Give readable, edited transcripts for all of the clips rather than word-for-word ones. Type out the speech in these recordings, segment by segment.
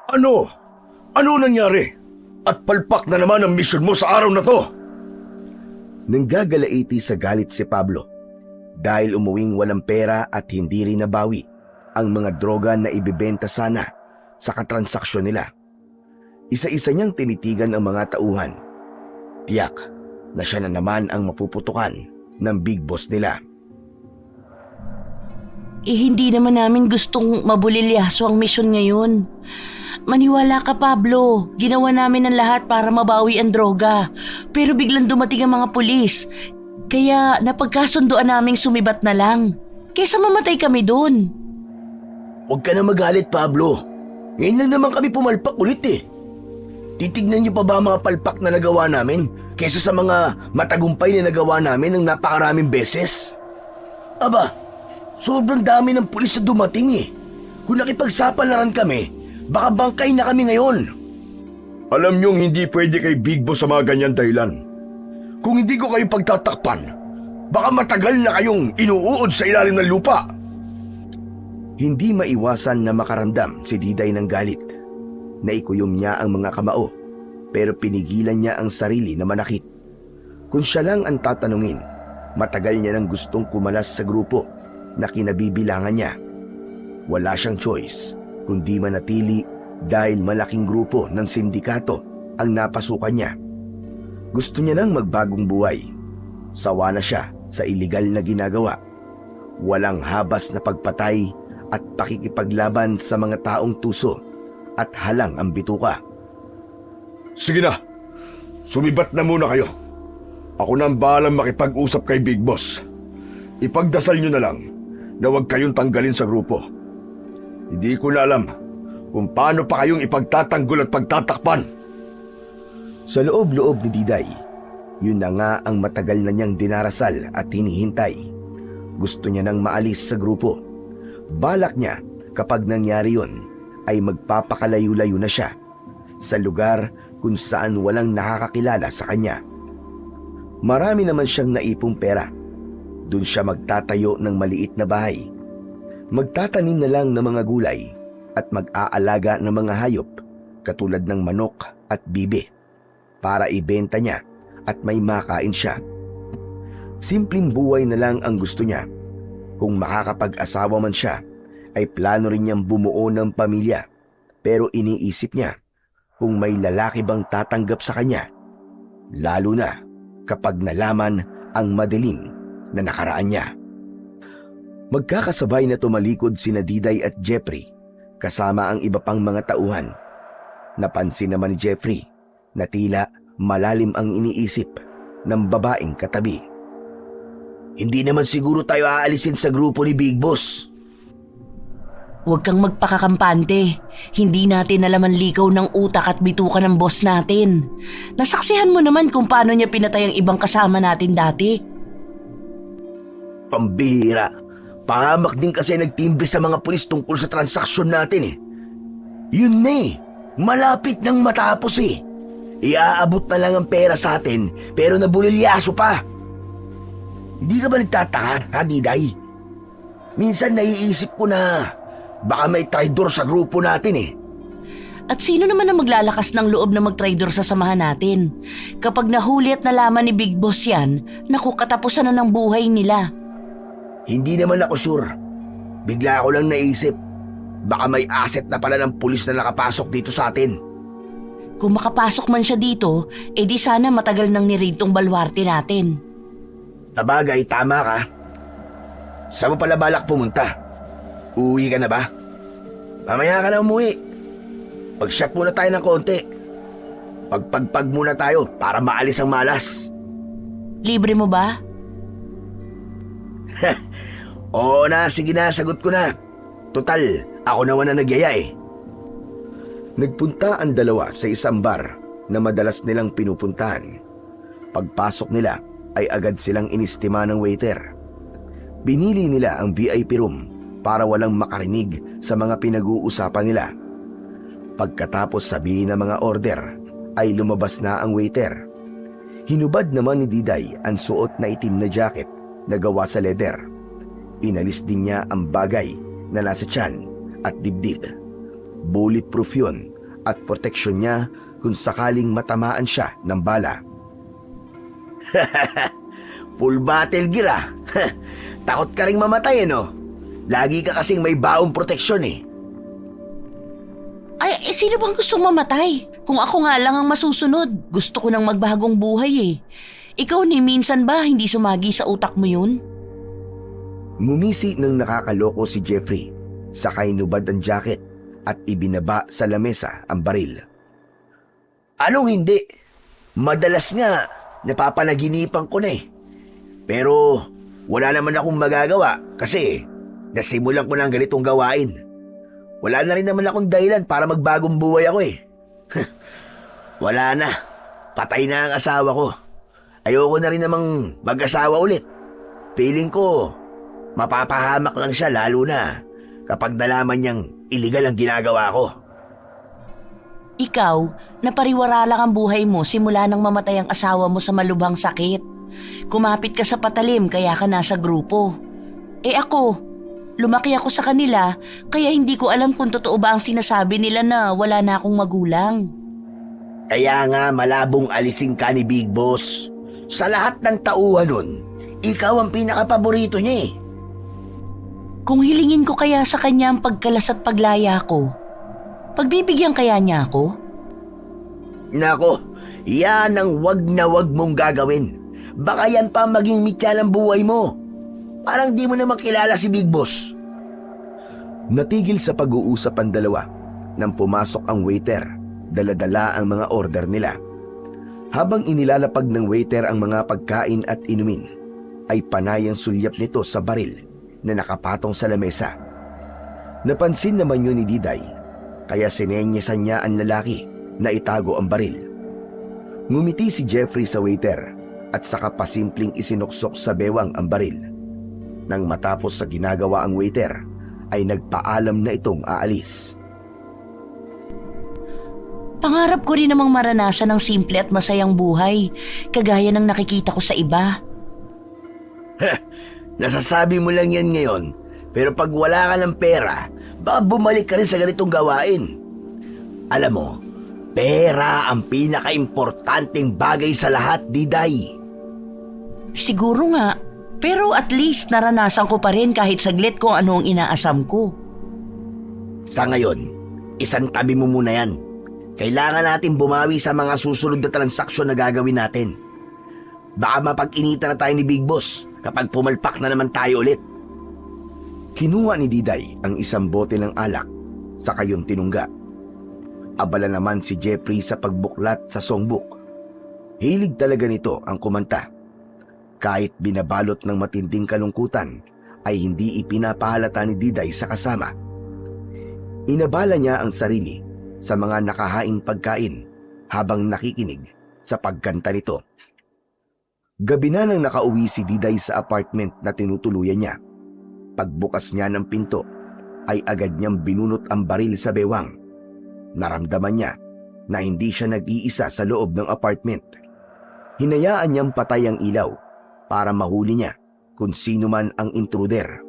Ano? Ano nangyari? At palpak na naman ang misyon mo sa araw na to. Nanggagalaiti sa galit si Pablo dahil umuwing walang pera at hindi rin nabawi ang mga droga na ibebenta sana sa katransaksyon nila. Isa-isa niyang tinitigan ang mga tauhan. Tiyak na siya na naman ang mapuputukan ng big boss nila. Hindi naman namin gustong mabulilyaso ang misyon ngayon. Maniwala ka, Pablo. Ginawa namin ang lahat para mabawi ang droga. Pero biglang dumating ang mga pulis. Kaya napagkasunduan naming sumibat na lang. Kaysa mamatay kami doon. Huwag ka na magalit, Pablo. Ngayon lang naman kami pumalpak ulit eh. Titignan niyo pa ba mga palpak na nagawa namin kaysa sa mga matagumpay na nagawa namin ng napakaraming beses? Aba, sobrang dami ng pulis na dumating eh. Kung nakipagsapalaran kami, baka bangkay na kami ngayon. Alam niyong hindi pwede kay Big Boss sa mga ganyan dahilan. Kung hindi ko kayo pagtatakpan, baka matagal na kayong inuuod sa ilalim ng lupa. Hindi maiwasan na makaramdam si Diday ng galit. Naikuyom niya ang mga kamao, pero pinigilan niya ang sarili na manakit. Kung siya lang ang tatanungin, matagal niya nang gustong kumalas sa grupo na kinabibilangan niya. Wala siyang choice kundi manatili dahil malaking grupo ng sindikato ang napasukan niya. Gusto niya nang magbagong buhay. Sawa na siya sa iligal na ginagawa. Walang habas na pagpatay at pakikipaglaban sa mga taong tuso at halang ang bituka. Sige na, sumibat na muna kayo. Ako na ang bahalang makipag-usap kay Big Boss. Ipagdasal niyo na lang na huwag kayong tanggalin sa grupo. Hindi ko na alam kung paano pa kayong ipagtatanggol at pagtatakpan. Sa loob-loob ni Diday, yun na nga ang matagal na niyang dinarasal at hinihintay. Gusto niya nang maalis sa grupo. Balak niya kapag nangyari yun ay magpapakalayo-layo na siya sa lugar kung saan walang nakakakilala sa kanya. Marami naman siyang naipong pera. Doon siya magtatayo ng maliit na bahay. Magtatanim na lang ng mga gulay at mag-aalaga ng mga hayop katulad ng manok at bibe para ibenta niya at may makain siya. Simpleng buhay na lang ang gusto niya. Kung makakapag-asawa man siya, ay plano rin niyang bumuo ng pamilya. Pero iniisip niya kung may lalaki bang tatanggap sa kanya, lalo na kapag nalaman ang madilim na nakaraan niya. Magkakasabay na tumalikod sina Diday at Jeffrey kasama ang iba pang mga tauhan. Napansin naman ni Jeffrey na tila malalim ang iniisip ng babaeng katabi. Hindi naman siguro tayo aalisin sa grupo ni Big Boss. Huwag kang magpakakampante. Hindi natin alam ang likaw ng utak at bituka ng boss natin. Nasaksihan mo naman kung paano niya pinatay ang ibang kasama natin dati. Pambihira. Pahamak din kasi nagtimbre sa mga pulis tungkol sa transaksyon natin eh. Yun na eh. Malapit nang matapos eh. Iaabot na lang ang pera sa atin pero nabulilyaso pa. Hindi ka ba nagtataka, ha Diday? Minsan naiisip ko na baka may traidor sa grupo natin eh. At sino naman ang maglalakas ng loob na mag-traidor sa samahan natin? Kapag nahuli at nalaman ni Big Boss yan, naku, katapusan na ng buhay nila. Hindi naman ako sure. Bigla ako lang naisip. Baka may asset na pala ng pulis na nakapasok dito sa atin. Kung makapasok man siya dito, edi sana matagal nang ni-raid tong balwarte natin. Sabagay, tama ka. Saan mo pala balak pumunta? Uuwi ka na ba? Mamaya ka na umuwi. Pag-shot muna tayo ng konti. Pagpagpag muna tayo para maalis ang malas. Libre mo ba? Oo na, sige na, sagot ko na. Total, ako naman na nagyaya eh. Nagpunta ang dalawa sa isang bar na madalas nilang pinupuntahan. Pagpasok nila ay agad silang inistima ng waiter. Binili nila ang VIP room para walang makarinig sa mga pinag-uusapan nila. Pagkatapos sabihin ng mga order, ay lumabas na ang waiter. Hinubad naman ni Diday ang suot na itim na jacket na gawa sa leather. Inalis din niya ang bagay na nasa tiyan at dibdib. Bulletproof yun at proteksyon niya kung sakaling matamaan siya ng bala. Full battle gear ah. Takot ka ring mamatay no? Lagi ka kasing may baong proteksyon eh. Ay, sino bang gustong mamatay? Kung ako nga lang ang masusunod, gusto ko nang magbagong buhay eh. Ikaw ni minsan ba hindi sumagi sa utak mo yun? Ngumisi ng nakakaloko si Jeffrey, sakay nubad ang jacket at ibinaba sa lamesa ang baril. Anong hindi? Madalas nga, napapanaginipan ko na eh. Pero wala naman akong magagawa kasi nasimulan ko na ang ganitong gawain. Wala na rin naman akong dahilan para magbagong buhay ako eh. Wala na. Patay na ang asawa ko. Ayoko na rin namang mag-asawa ulit. Feeling ko, mapapahamak lang siya lalo na kapag nalaman niyang illegal ang ginagawa ko. Ikaw, napariwara lang ang buhay mo simula nang mamatay ang asawa mo sa malubhang sakit. Kumapit ka sa patalim kaya ka nasa grupo. Ako, lumaki ako sa kanila kaya hindi ko alam kung totoo ba ang sinasabi nila na wala na akong magulang. Kaya nga malabong alisin ka ni Big Boss. Sa lahat ng tauhan nun, ikaw ang pinakapaborito niya eh. Kung hilingin ko kaya sa kanya ang pagkalas at paglaya ko, pagbibigyan kaya niya ako? Nako, yan ang wag na wag mong gagawin. Baka yan pa maging mitya ng buhay mo. Parang di mo naman kilala si Big Boss. Natigil sa pag-uusap ang dalawa nang pumasok ang waiter, dala-dala ang mga order nila. Habang inilalapag ng waiter ang mga pagkain at inumin, ay panay ang sulyap nito sa baril na nakapatong sa lamesa. Napansin naman yun ni Diday, kaya sinenyesan niya ang lalaki na itago ang baril. Ngumiti si Jeffrey sa waiter at saka pasimpleng isinuksok sa bewang ang baril. Nang matapos sa ginagawa ang waiter, ay nagpaalam na itong aalis. Pangarap ko rin namang maranasan ng simple at masayang buhay, kagaya ng nakikita ko sa iba. Nasasabi mo lang yan ngayon, pero pag wala ka ng pera, baka bumalik ka rin sa ganitong gawain. Alam mo, pera ang pinaka-importanteng bagay sa lahat, Diday. Siguro nga, pero at least naranasan ko pa rin kahit saglit kung ano ang inaasam ko. Sa ngayon, isang tabi mo muna yan. Kailangan natin bumawi sa mga susunod na transaksyon na gagawin natin. Baka mapag-inita na tayo ni Big Boss kapag pumalpak na naman tayo ulit. Kinuha ni Diday ang isang bote ng alak, saka yung tinungga. Abala naman si Jeffrey sa pagbuklat sa songbook. Hilig talaga nito ang kumanta. Kahit binabalot ng matinding kalungkutan, ay hindi ipinapahalata ni Diday sa kasama. Inabala niya ang sarili sa mga nakahaing pagkain habang nakikinig sa pagkanta nito. Gabi na nang nakauwi si Diday sa apartment na tinutuluyan niya. Pagbukas niya ng pinto, ay agad niyang binunot ang baril sa bewang. Naramdaman niya na hindi siya nag-iisa sa loob ng apartment. Hinayaan niyang patay ang ilaw para mahuli niya kung sino man ang intruder.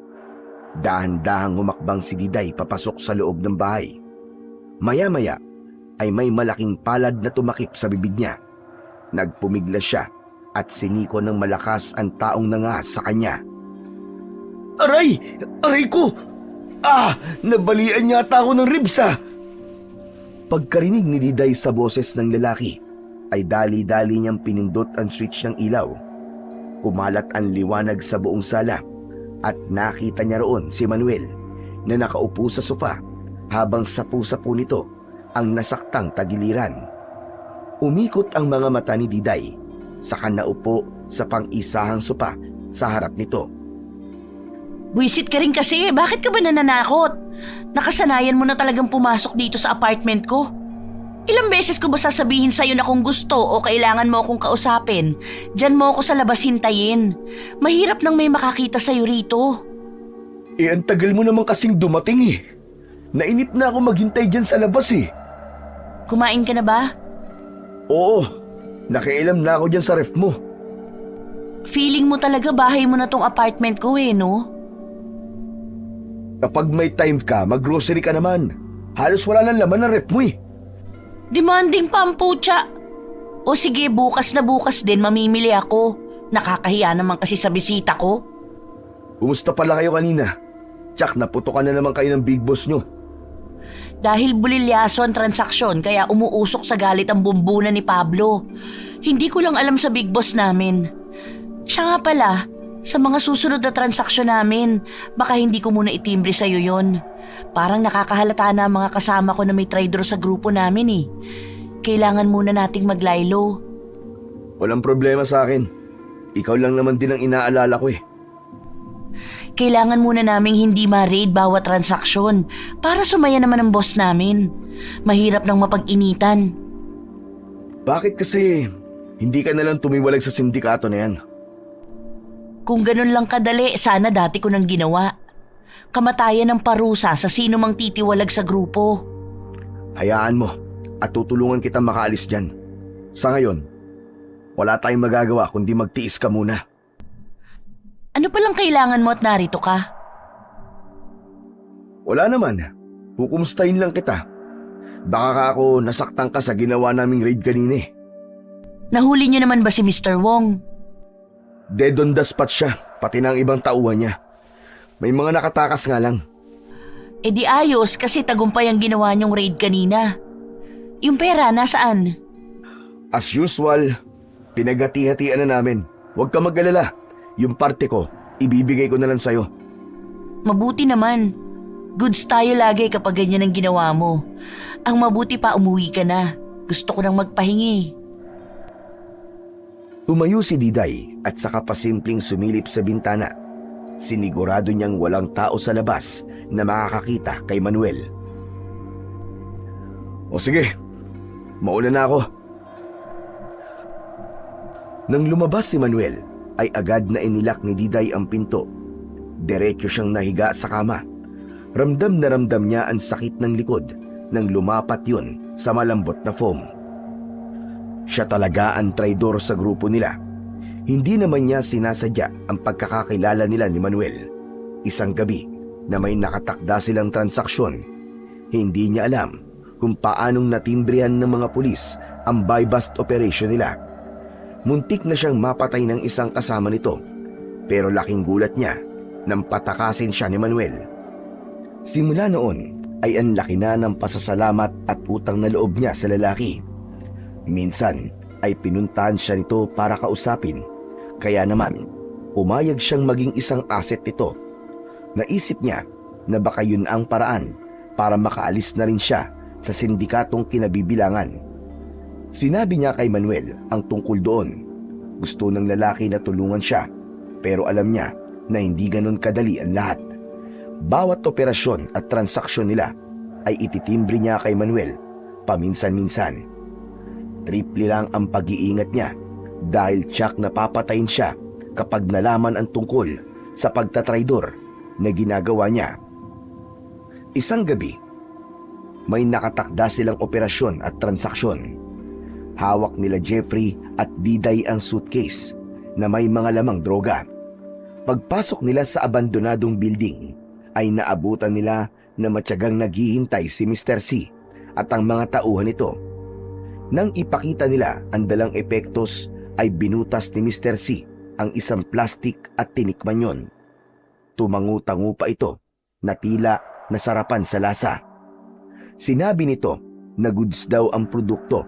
Dahan-dahang humakbang si Diday papasok sa loob ng bahay. Maya-maya ay may malaking palad na tumakip sa bibig niya. Nagpumiglas siya at siniko ng malakas ang taong nangas sa kanya. Aray! Aray ko! Nabalian yata ako ng ribs ah! Pagkarinig ni Diday sa boses ng lalaki, ay dali-dali niyang pinindot ang switch ng ilaw. Kumalat ang liwanag sa buong sala at nakita niya roon si Manuel na nakaupo sa sofa habang sapu-sapu nito ang nasaktang tagiliran. Umikot ang mga mata ni Diday, saka naupo sa pang-isahang sopa sa harap nito. Buisit ka rin kasi, bakit ka ba nananakot? Nakasanayan mo na talagang pumasok dito sa apartment ko. Ilang beses ko ba sasabihin sa'yo na kung gusto o kailangan mo akong kausapin, dyan mo ako sa labas hintayin. Mahirap nang may makakita sa'yo rito. Ang tagal mo naman kasing dumating eh. Nainip na ako maghintay dyan sa labas eh. Kumain ka na ba? Oo, nakialam na ako dyan sa ref mo. Feeling mo talaga bahay mo na tong apartment ko eh, no? Kapag may time ka, mag-grocery ka naman. Halos wala nang laman ng ref mo eh. Demanding pa ang putya. O sige, bukas na bukas din mamimili ako. Nakakahiya naman kasi sa bisita ko. Kumusta pala kayo kanina? Tsak, naputokan na naman kayo ng big boss nyo. Dahil bulilyaso ang transaksyon kaya umuusok sa galit ang bumbunan ni Pablo. Hindi ko lang alam sa big boss namin. Siya nga pala, sa mga susunod na transaksyon namin, baka hindi ko muna itimbre sa'yo yon. Parang nakakahalata na ang mga kasama ko na may traidor sa grupo namin eh. Kailangan muna nating maglaylo. Walang problema sa akin. Ikaw lang naman din ang inaalala ko eh. Kailangan muna naming hindi ma-raid bawat transaksyon para sumaya naman ang boss namin. Mahirap nang mapag-initan. Bakit kasi hindi ka nalang tumiwalag sa sindikato na yan? Kung ganun lang kadali, sana dati ko nang ginawa. Kamatayan ng parusa sa sino mang titiwalag sa grupo. Hayaan mo at tutulungan kita makaalis dyan. Sa ngayon, wala tayong magagawa kundi magtiis ka muna. Ano palang kailangan mo at narito ka? Wala naman. Kukumustahin lang kita. Baka ka ako nasaktan ka sa ginawa naming raid kanina eh. Nahuli niyo naman ba si Mr. Wong? Dead on the spot siya, pati ng ibang tauhan niya. May mga nakatakas nga lang. E di ayos kasi tagumpay ang ginawa niyong raid kanina. Yung pera, nasaan? As usual, pinagati-hatian na namin. Huwag ka mag-alala. Yung parte ko, ibibigay ko na lang sa'yo. Mabuti naman. Goods tayo lagi kapag ganyan ang ginawa mo. Ang mabuti pa umuwi ka na. Gusto ko nang magpahingi. Tumayo si Diday at saka pasimpleng sumilip sa bintana. Sinigurado niyang walang tao sa labas na makakakita kay Manuel. O sige, mauna na ako. Nang lumabas si Manuel, ay agad na inilak ni Diday ang pinto. Diretso siyang nahiga sa kama. Ramdam na ramdam niya ang sakit ng likod nang lumapat yun sa malambot na foam. Siya talaga ang traidor sa grupo nila. Hindi naman niya sinasadya ang pagkakakilala nila ni Manuel. Isang gabi na may nakatakda silang transaksyon, hindi niya alam kung paanong natimbrihan ng mga pulis ang buy-bust operation nila. Muntik na siyang mapatay ng isang kasama nito, pero laking gulat niya nang patakasin siya ni Manuel. Simula noon ay ang laki na ng pasasalamat at utang na loob niya sa lalaki. Minsan ay pinuntahan siya nito para kausapin, kaya naman umayag siyang maging isang asset nito. Naisip niya na baka yun ang paraan para makaalis na rin siya sa sindikatong kinabibilangan. Sinabi niya kay Manuel ang tungkol doon. Gusto ng lalaki na tulungan siya, pero alam niya na hindi ganon kadali ang lahat. Bawat operasyon at transaksyon nila ay ititimbre niya kay Manuel paminsan-minsan. Triple lang ang pag-iingat niya dahil tiyak na papatayin siya kapag nalaman ang tungkol sa pagtatraidor na ginagawa niya. Isang gabi, may nakatakda silang operasyon at transaksyon. Hawak nila Jeffrey at Diday ang suitcase na may mga lamang droga. Pagpasok nila sa abandonadong building, ay naabutan nila na matyagang naghihintay si Mr. C at ang mga tauhan nito. Nang ipakita nila ang dalang epektos, ay binutas ni Mr. C ang isang plastik at tinikman yon. Tumangu-tangu pa ito na tila nasarapan sa lasa. Sinabi nito na goods daw ang produkto,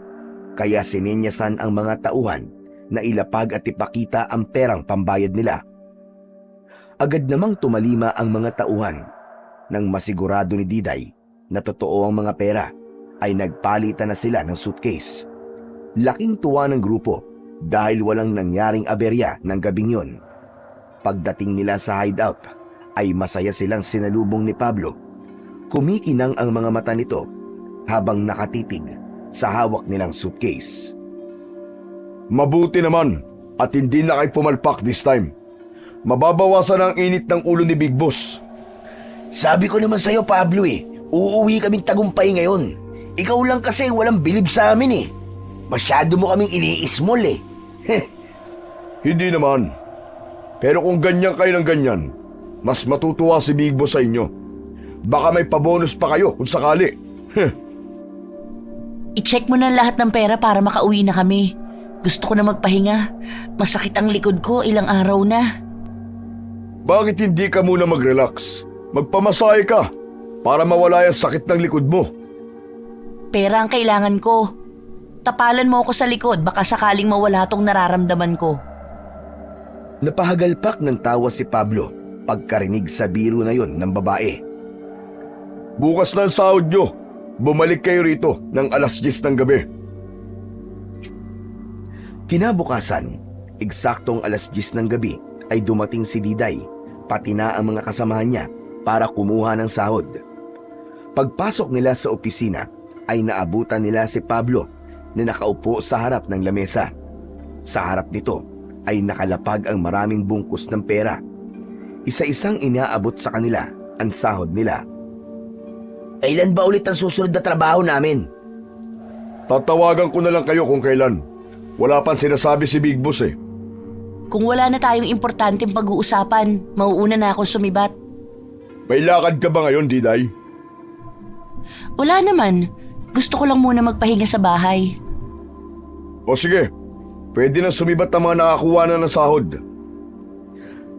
kaya sininyasan ang mga tauhan na ilapag at ipakita ang perang pambayad nila. Agad namang tumalima ang mga tauhan. Nang masigurado ni Diday na totoo ang mga pera, ay nagpalitan na sila ng suitcase. Laking tuwa ng grupo dahil walang nangyaring aberya ng gabing yon. Pagdating nila sa hideout, ay masaya silang sinalubong ni Pablo. Kumikinang ang mga mata nito habang nakatitig sa hawak nilang suitcase. Mabuti naman at hindi na kayo pumalpak this time. Mababawasan ang init ng ulo ni Big Boss. Sabi ko naman sa'yo, Pablo uuwi kaming tagumpay ngayon. Ikaw lang kasi walang bilib sa amin Masyado mo kaming ini-small Hindi naman. Pero kung ganyan kayo ng ganyan, mas matutuwa si Big Boss sa inyo. Baka may pabonus pa kayo kung sakali. I-check mo na lahat ng pera para makauwi na kami. Gusto ko na magpahinga. Masakit ang likod ko, ilang araw na. Bakit hindi ka muna mag-relax? Magpamasahe ka para mawala yung sakit ng likod mo. Pera ang kailangan ko. Tapalan mo ako sa likod, baka sakaling mawala tong nararamdaman ko. Napahagalpak ng tawa si Pablo pagkarinig sa biro na yon ng babae. Bukas na ang sahod nyo. Bumalik kayo rito ng 10:00 ng gabi. Kinabukasan, eksaktong 10:00 ng gabi ay dumating si Diday, pati na ang mga kasamahan niya para kumuha ng sahod. Pagpasok nila sa opisina ay naabutan nila si Pablo na nakaupo sa harap ng lamesa. Sa harap nito ay nakalapag ang maraming bungkus ng pera. Isa-isang inaabot sa kanila ang sahod nila. Kailan ba ulit ang susunod na trabaho namin? Tatawagan ko na lang kayo kung kailan. Wala pang sinasabi si Big Boss eh. Kung wala na tayong importanteng pag-uusapan, mauuna na ako sumibat. May lakad ka ba ngayon, Diday? Wala naman. Gusto ko lang muna magpahinga sa bahay. O sige, pwede na sumibat ang mga nakakuha na ng sahod.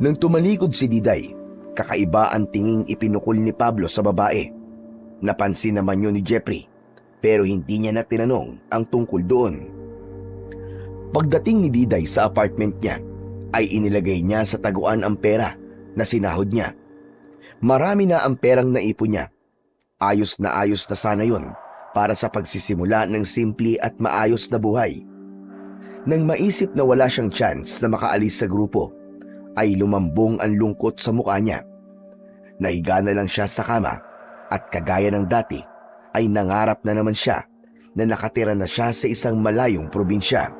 Nang tumalikod si Diday, kakaiba ang tinging ipinukol ni Pablo sa babae. Napansin naman yun ni Jeffrey, pero hindi niya na tinanong ang tungkol doon. Pagdating ni Diday sa apartment niya, ay inilagay niya sa taguan ang pera na sinahod niya. Marami na ang perang naipon niya. Ayos na sana yun para sa pagsisimula ng simple at maayos na buhay. Nang maisip na wala siyang chance na makaalis sa grupo, ay lumambong ang lungkot sa mukha niya. Nahiga na lang siya sa kama at kagaya ng dati ay nangarap na naman siya na nakatira na siya sa isang malayong probinsya.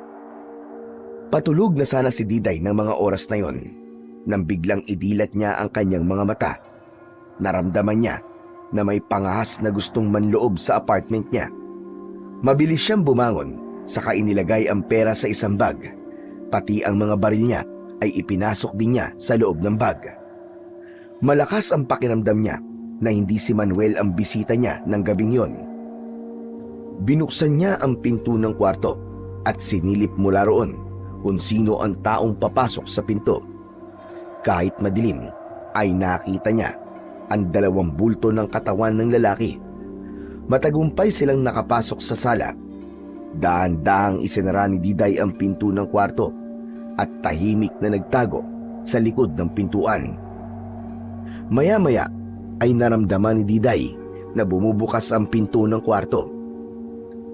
Patulog na sana si Diday ng mga oras na yon nang biglang idilat niya ang kanyang mga mata. Naramdaman niya na may pangahas na gustong manloob sa apartment niya. Mabilis siyang bumangon, saka inilagay ang pera sa isang bag. Pati ang mga baril niya ay ipinasok din niya sa loob ng bag. Malakas ang pakiramdam niya na hindi si Manuel ang bisita niya ng gabing yon. Binuksan niya ang pinto ng kwarto at sinilip mula roon kung sino ang taong papasok sa pinto. Kahit madilim, ay nakita niya ang 2 bulto ng katawan ng lalaki. Matagumpay silang nakapasok sa sala. Dahan-dahang isinara ni Diday ang pinto ng kwarto at tahimik na nagtago sa likod ng pintuan. Maya-maya ay naramdaman ni Diday na bumubukas ang pinto ng kwarto.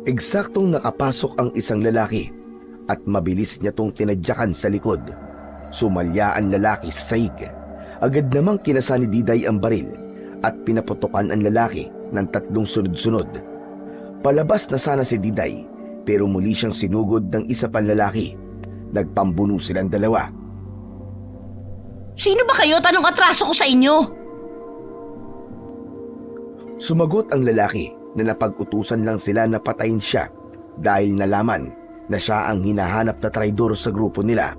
Eksaktong nakapasok ang isang lalaki at mabilis niya tong tinadyakan sa likod. Sumalya ang lalaki sa sahig. Agad namang kinasa ni Diday ang baril at pinaputukan ang lalaki ng 3 sunod-sunod. Palabas na sana si Diday pero muli siyang sinugod ng isa pang lalaki. Nagpambuno silang 2. Sino ba kayo? Tanong atraso ko sa inyo. Sumagot ang lalaki na napag-utusan lang sila na patayin siya dahil nalaman na siya ang hinahanap na traidor sa grupo nila.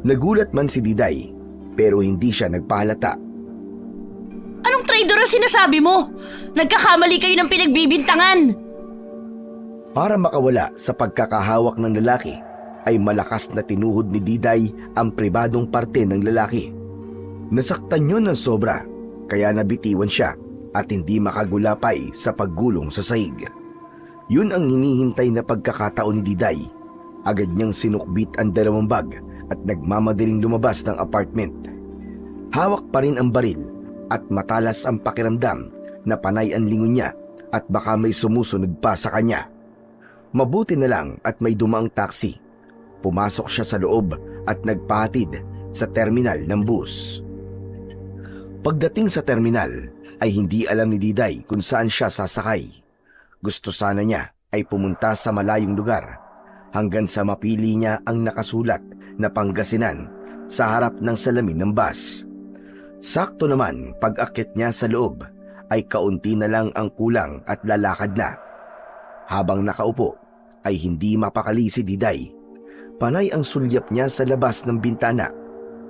Nagulat man si Diday pero hindi siya nagpahalata. Anong traidor ang sinasabi mo? Nagkakamali kayo ng pinagbibintangan. Para makawala sa pagkakahawak ng lalaki, ay malakas na tinuhod ni Diday ang pribadong parte ng lalaki. Nasaktan yun ng sobra, kaya nabitiwan siya at hindi makagulapay sa paggulong sa sahig. Yun ang hinihintay na pagkakataon ni Diday. Agad niyang sinukbit ang 2 bag at nagmamadaling lumabas ng apartment. Hawak pa rin ang baril at matalas ang pakiramdam na panay ang lingon niya at baka may sumusunod pa sa kanya. Mabuti na lang at may dumaang taxi. Pumasok siya sa loob at nagpahatid sa terminal ng bus. Pagdating sa terminal ay hindi alam ni Diday kung saan siya sasakay. Gusto sana niya ay pumunta sa malayong lugar hanggang sa mapili niya ang nakasulat na Pangasinan sa harap ng salamin ng bus. Sakto naman pag-akyat niya sa loob ay kaunti na lang ang kulang at lalakad na. Habang nakaupo ay hindi mapakali si Diday. Panay ang sulyap niya sa labas ng bintana.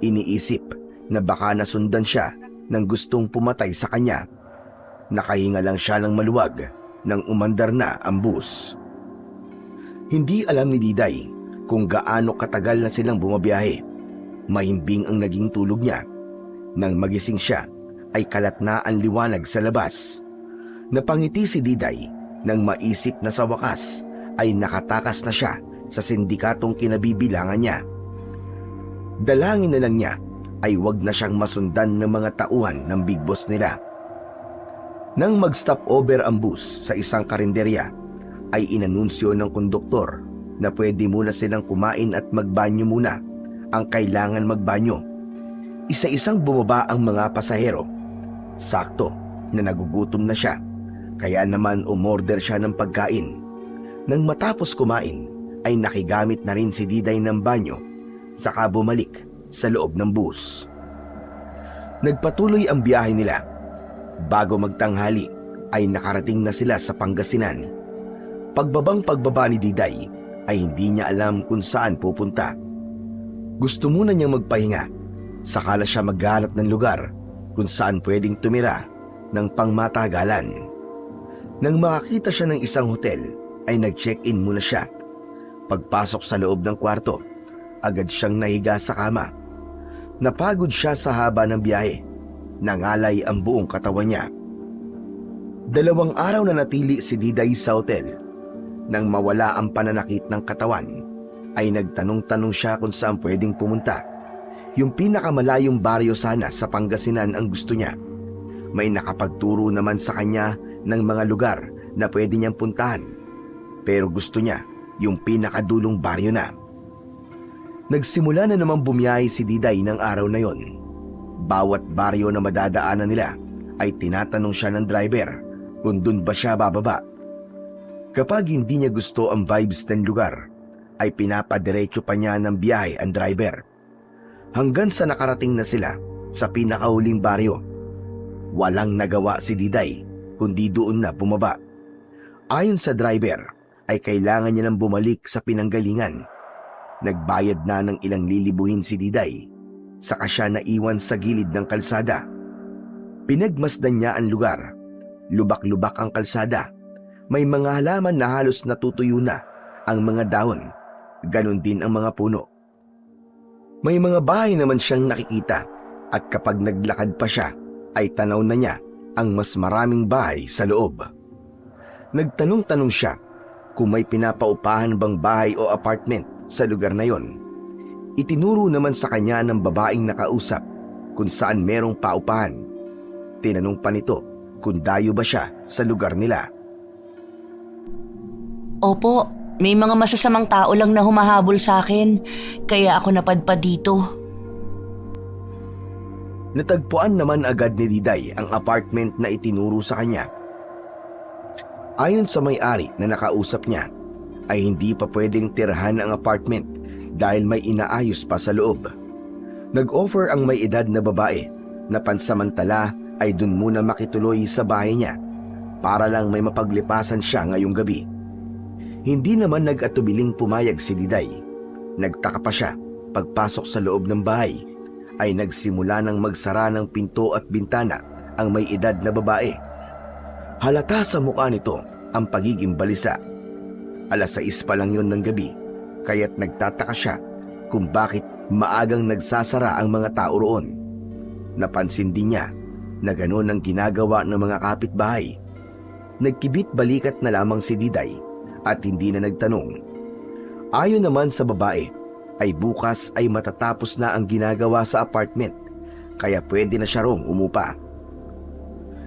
Iniisip na baka nasundan siya ng gustong pumatay sa kanya. Nakahinga lang siya ng maluwag nang umandar na ang bus. Hindi alam ni Diday kung gaano katagal na silang bumabiyahe. Mahimbing ang naging tulog niya. Nang magising siya ay kalat na ang liwanag sa labas. Napangiti si Diday nang maisip na sa wakas ay nakatakas na siya sa sindikatong kinabibilangan niya. Dalangin na lang niya ay wag na siyang masundan ng mga tauhan ng big boss nila. Nang mag-stop over ang bus sa isang karinderya, ay inanunsyo ng konduktor na pwede muna silang kumain at magbanyo muna ang kailangan magbanyo. Isa-isang bumaba ang mga pasahero. Sakto na nagugutom na siya, kaya naman umorder siya ng pagkain. Nang matapos kumain, ay nakigamit na rin si Diday ng banyo, saka bumalik sa loob ng bus. Nagpatuloy ang biyahe nila. Bago magtanghali ay nakarating na sila sa Pangasinan. Pagbaba ni Diday ay hindi niya alam kung saan pupunta. Gusto muna niyang magpahinga, saka na siya maghanap ng lugar kung saan pwedeng tumira ng pangmatagalan. Nang makakita siya ng isang hotel ay nag-check-in muna siya. Pagpasok sa loob ng kwarto, agad siyang nahiga sa kama. Napagod siya sa haba ng biyahe. Nangalay ang buong katawan niya. 2 araw na natili si Diday sa hotel. Nang mawala ang pananakit ng katawan, ay nagtanong-tanong siya kung saan pwedeng pumunta. Yung pinakamalayong baryo sana sa Pangasinan ang gusto niya. May nakapagturo naman sa kanya ng mga lugar na pwede niyang puntahan. Pero gusto niya yung pinakadulong baryo na. Nagsimula na naman bumiyahe si Diday ng araw na yon. Bawat baryo na madadaanan nila ay tinatanong siya ng driver kung dun ba siya bababa. Kapag hindi niya gusto ang vibes ng lugar, ay pinapadiretso pa niya ng biyahe ang driver. Hanggang sa nakarating na sila sa pinakahuling baryo. Walang nagawa si Diday kundi doon na bumaba. Ayon sa driver, ay kailangan niya nang bumalik sa pinanggalingan. Nagbayad na ng ilang lilibuhin si Diday. Saka siya naiwan sa gilid ng kalsada. Pinagmasdan niya ang lugar. Lubak-lubak ang kalsada. May mga halaman na halos natutuyo na ang mga dahon. Ganon din ang mga puno. May mga bahay naman siyang nakikita at kapag naglakad pa siya ay tanaw na niya ang mas maraming bahay sa loob. Nagtanong-tanong siya kung may pinapaupahan bang bahay o apartment sa lugar na yon. Itinuro naman sa kanya ng babaeng nakausap kung saan merong paupahan. Tinanong pa nito kung dayo ba siya sa lugar nila. Opo, may mga masasamang tao lang na humahabol sa akin, kaya ako napadpad dito. Natagpuan naman agad ni Diday ang apartment na itinuro sa kanya. Ayon sa may-ari na nakausap niya, ay hindi pa pwedeng tirahan ang apartment dahil may inaayos pa sa loob. Nag-offer ang may edad na babae na pansamantala ay dun muna makituloy sa bahay niya para lang may mapaglipasan siya ngayong gabi. Hindi naman nag-atubiling pumayag si Diday. Nagtaka pa siya pagpasok sa loob ng bahay ay nagsimula ng magsara ng pinto at bintana ang may edad na babae. Halata sa mukha nito ang pagiging balisa. 6:00 pa lang yun ng gabi, kaya't nagtataka siya kung bakit maagang nagsasara ang mga tao roon. Napansin din niya na gano'n ang ginagawa ng mga kapitbahay. Nagkibit balikat na lamang si Diday at hindi na nagtanong. Ayon naman sa babae, ay bukas ay matatapos na ang ginagawa sa apartment, kaya pwede na siya rong umupa.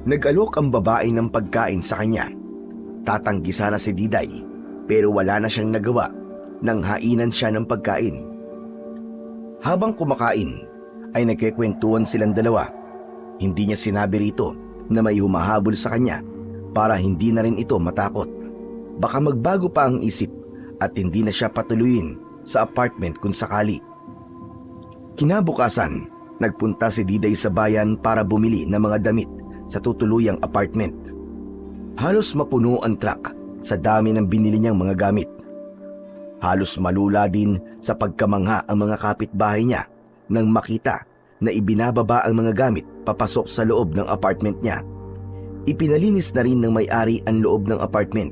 Nag-alok ang babae ng pagkain sa kanya. Tatanggi sana si Diday, pero wala na siyang nagawa nang hainan siya ng pagkain. Habang kumakain, ay nagkikwentuhan silang dalawa. Hindi niya sinabi rito na may humahabol sa kanya para hindi na rin ito matakot. Baka magbago pa ang isip at hindi na siya patuloyin sa apartment kung sakali. Kinabukasan, nagpunta si Diday sa bayan para bumili ng mga damit sa tutuluyang apartment. Halos mapuno ang truck sa dami ng binili niyang mga gamit. Halos malula din sa pagkamangha ang mga kapitbahay niya nang makita na ibinababa ang mga gamit papasok sa loob ng apartment niya. Ipinalinis na rin ng may-ari ang loob ng apartment,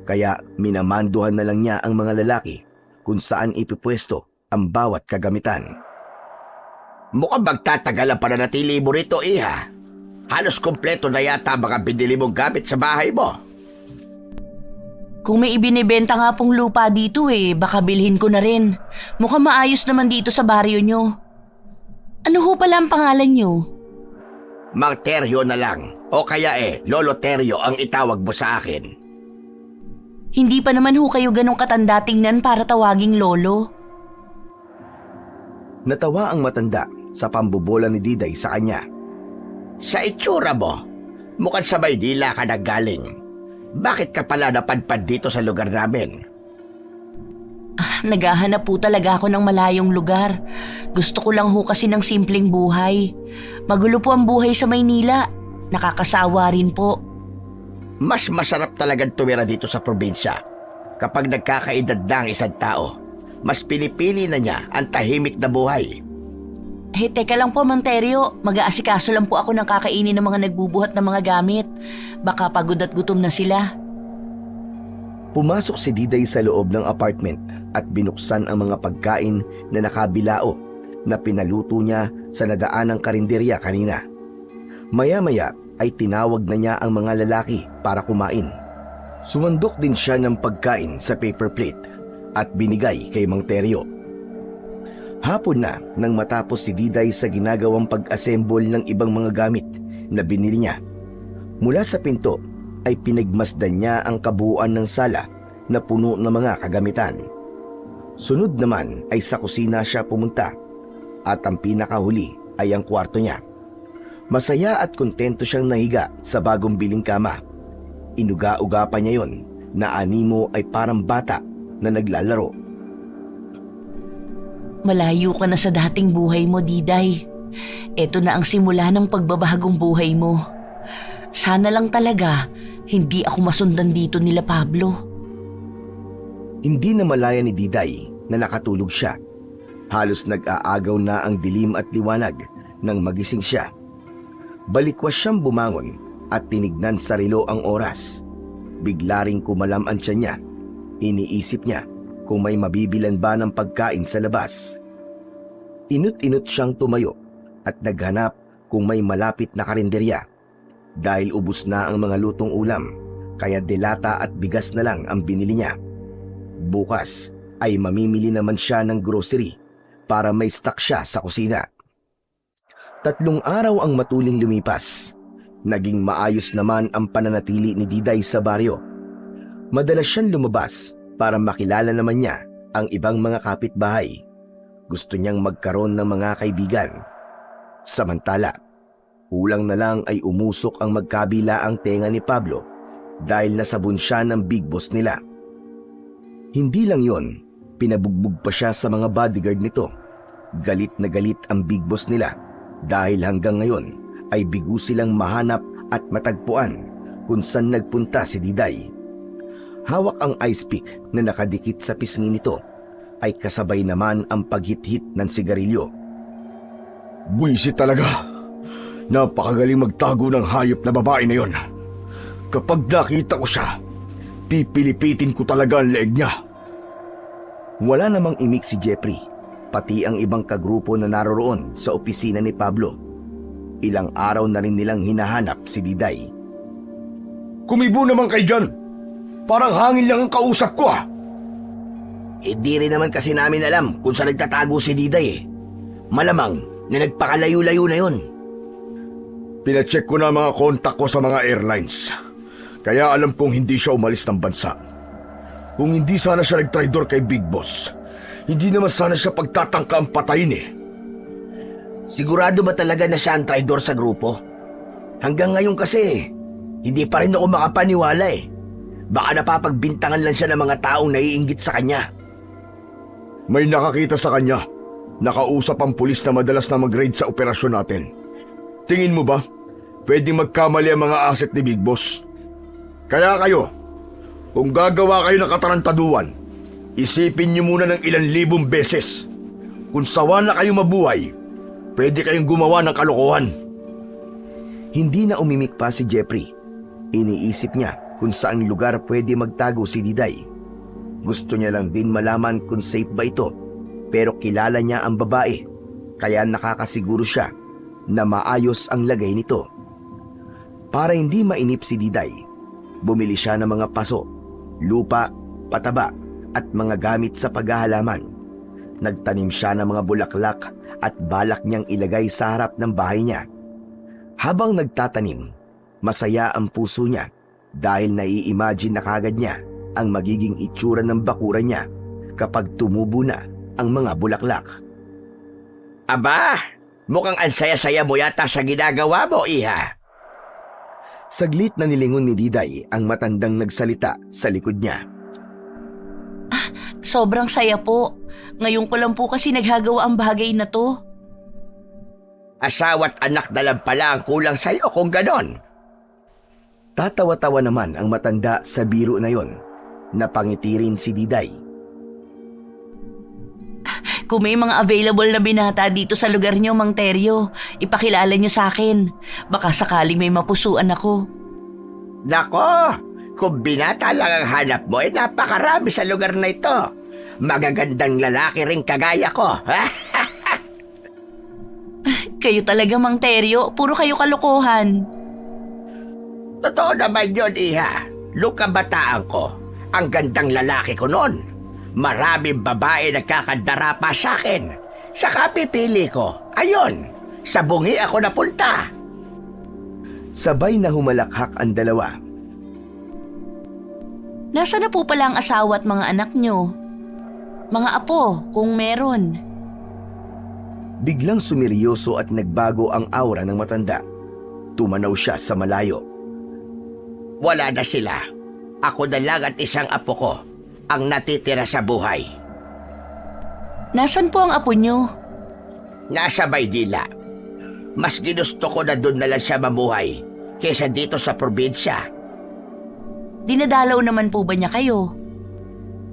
kaya minamanduhan na lang niya ang mga lalaki kung saan ipipwesto ang bawat kagamitan. Mukhang magtatagal ang pananatili mo rito, iha. Halos kompleto na yata ang mga binili mong gamit sa bahay mo. Kung may ibinibenta nga pong lupa dito baka bilhin ko na rin. Mukhang maayos naman dito sa baryo nyo. Ano ho pala ang pangalan nyo? Mang Teryo na lang. O kaya Lolo Teryo ang itawag mo sa akin. Hindi pa naman ho kayo ganong katanda tingnan para tawaging lolo. Natawa ang matanda sa pambobola ni Diday sa kanya. Sa itsura mo, mukhang sa Maynila ka naggaling. Bakit ka pala napadpad dito sa lugar namin? Naghahanap po talaga ako ng malayong lugar. Gusto ko lang ho kasi ng simpleng buhay. Magulo po ang buhay sa Maynila. Nakakasawa rin po. Mas masarap talagang tumira dito sa probinsya. Kapag nagkakaedad na ang isang tao, mas pinipili na niya ang tahimik na buhay. Teka lang po, Mang Teryo. Mag-aasikaso lang po ako ng kakainin ng mga nagbubuhat ng mga gamit. Baka pagod at gutom na sila. Pumasok si Diday sa loob ng apartment at binuksan ang mga pagkain na nakabilao na pinaluto niya sa nadaanang karinderya kanina. Maya-maya ay tinawag na niya ang mga lalaki para kumain. Sumandok din siya ng pagkain sa paper plate at binigay kay Mang Teryo. Hapon na nang matapos si Diday sa ginagawang pag-assemble ng ibang mga gamit na binili niya. Mula sa pinto ay pinagmasdan niya ang kabuuan ng sala na puno ng mga kagamitan. Sunod naman ay sa kusina siya pumunta at ang pinakahuli ay ang kwarto niya. Masaya at kontento siyang nahiga sa bagong biling kama. Inuga-uga pa niya yon na animo ay parang bata na naglalaro. Malayo ka na sa dating buhay mo, Diday. Ito na ang simula ng pagbabagong buhay mo. Sana lang talaga hindi ako masundan dito nila Pablo. Hindi na malaya ni Diday na nakatulog siya. Halos nag-aagaw na ang dilim at liwanag nang magising siya. Balikwas siyang bumangon at tinignan sa relo ang oras. Bigla ring kumalam ang tiyan niya. Iniisip niya kung may mabibilan ba ng pagkain sa labas. Inut-inut siyang tumayo at naghanap kung may malapit na karinderya. Dahil ubos na ang mga lutong ulam, kaya delata at bigas na lang ang binili niya. Bukas ay mamimili naman siya ng grocery para may stock siya sa kusina. 3 araw ang matuling lumipas. Naging maayos naman ang pananatili ni Diday sa baryo. Madalas siyang lumabas para makilala naman niya ang ibang mga kapitbahay. Gusto niyang magkaroon ng mga kaibigan. Samantala, kulang na lang ay umusok ang magkabila ang tenga ni Pablo dahil nasabon siya ng big boss nila. Hindi lang yon, pinabugbog pa siya sa mga bodyguard nito. Galit na galit ang big boss nila dahil hanggang ngayon ay bigo silang mahanap at matagpuan kung saan nagpunta si Diday. Hawak ang ice pick na nakadikit sa pisngi nito ay kasabay naman ang paghit-hit ng sigarilyo. Buwisit talaga. Napakagaling magtago ng hayop na babae na yon. Kapag nakita ko siya, pipilipitin ko talaga ang leeg niya. Wala namang imik si Jeffrey, pati ang ibang kagrupo na naroroon sa opisina ni Pablo. Ilang araw na rin nilang hinahanap si Diday. Kumibo naman kayo dyan. Parang hangin lang ang kausap ko Hindi rin naman kasi namin alam kung saan nagtatago si Diday Malamang na nagpakalayo-layo na yon. Pinacheck ko na mga kontak ko sa mga airlines. Kaya alam kong hindi siya umalis ng bansa. Kung hindi sana siya nagtraidor kay Big Boss, hindi naman sana siya pagtatangka ang patayin Sigurado ba talaga na siya ang traidor sa grupo? Hanggang ngayon kasi, hindi pa rin ako makapaniwala Baka napapagbintangan lang siya ng mga taong naiinggit sa kanya. May nakakita sa kanya. Nakausap ang pulis na madalas na mag-raid sa operasyon natin. Tingin mo ba, pwedeng magkamali ang mga asset ni Big Boss? Kaya kayo, kung gagawa kayo ng katarantaduan, isipin niyo muna ng ilang libong beses. Kung sawa na kayo mabuhay, pwede kayong gumawa ng kalokohan. Hindi na umimik pa si Jeffrey Iniisip niya kung saang lugar pwede magtago si Diday. Gusto niya lang din malaman kung safe ba ito, pero kilala niya ang babae, kaya nakakasiguro siya na maayos ang lagay nito. Para hindi mainip si Diday, bumili siya ng mga paso, lupa, pataba at mga gamit sa paghahalaman. Nagtanim siya ng mga bulaklak at balak niyang ilagay sa harap ng bahay niya. Habang nagtatanim, masaya ang puso niya dahil nai-imagine na kagad niya ang magiging itsura ng bakuran niya kapag tumubo na ang mga bulaklak. Aba, mukhang ang saya-saya mo yata sa ginagawa mo, iha. Saglit na nilingon ni Diday ang matandang nagsalita sa likod niya. Sobrang saya po. Ngayon ko lang po kasi naghagawa ang bagay na to. Asawa't anak na lang pala ang kulang sa'yo kung ganon. Tatawa-tawa naman ang matanda sa biro na yon. Napangiti rin si Diday. Kung may mga available na binata dito sa lugar niyo, Mang Teryo, ipakilala niyo sa akin. Baka sakaling may mapusuan ako. Nako, kung binata lang ang hanap mo, napakarami sa lugar na ito. Magagandang lalaki rin kagaya ko. Kayo talaga, Mang Teryo. Puro kayo kalokohan. Totoo naman yun, iha. Kabataan ko. Ang gandang lalaki ko noon. Maraming babae nagkakadara pa sa akin. Saka pipili ko. Ayun, sa bungi ako napunta. Sabay na humalakhak ang dalawa. Nasaan na po pala ang asawa at mga anak niyo? Mga apo, kung meron. Biglang sumiryoso at nagbago ang aura ng matanda. Tumanaw siya sa malayo. Wala na sila. Ako na lang at isang apo ko ang natitira sa buhay. Nasaan po ang apo niyo? Nasa Maynila. Mas ginusto ko na doon na lang siya mamuhay kaysa dito sa probinsya. Dinadalaw naman po ba niya kayo?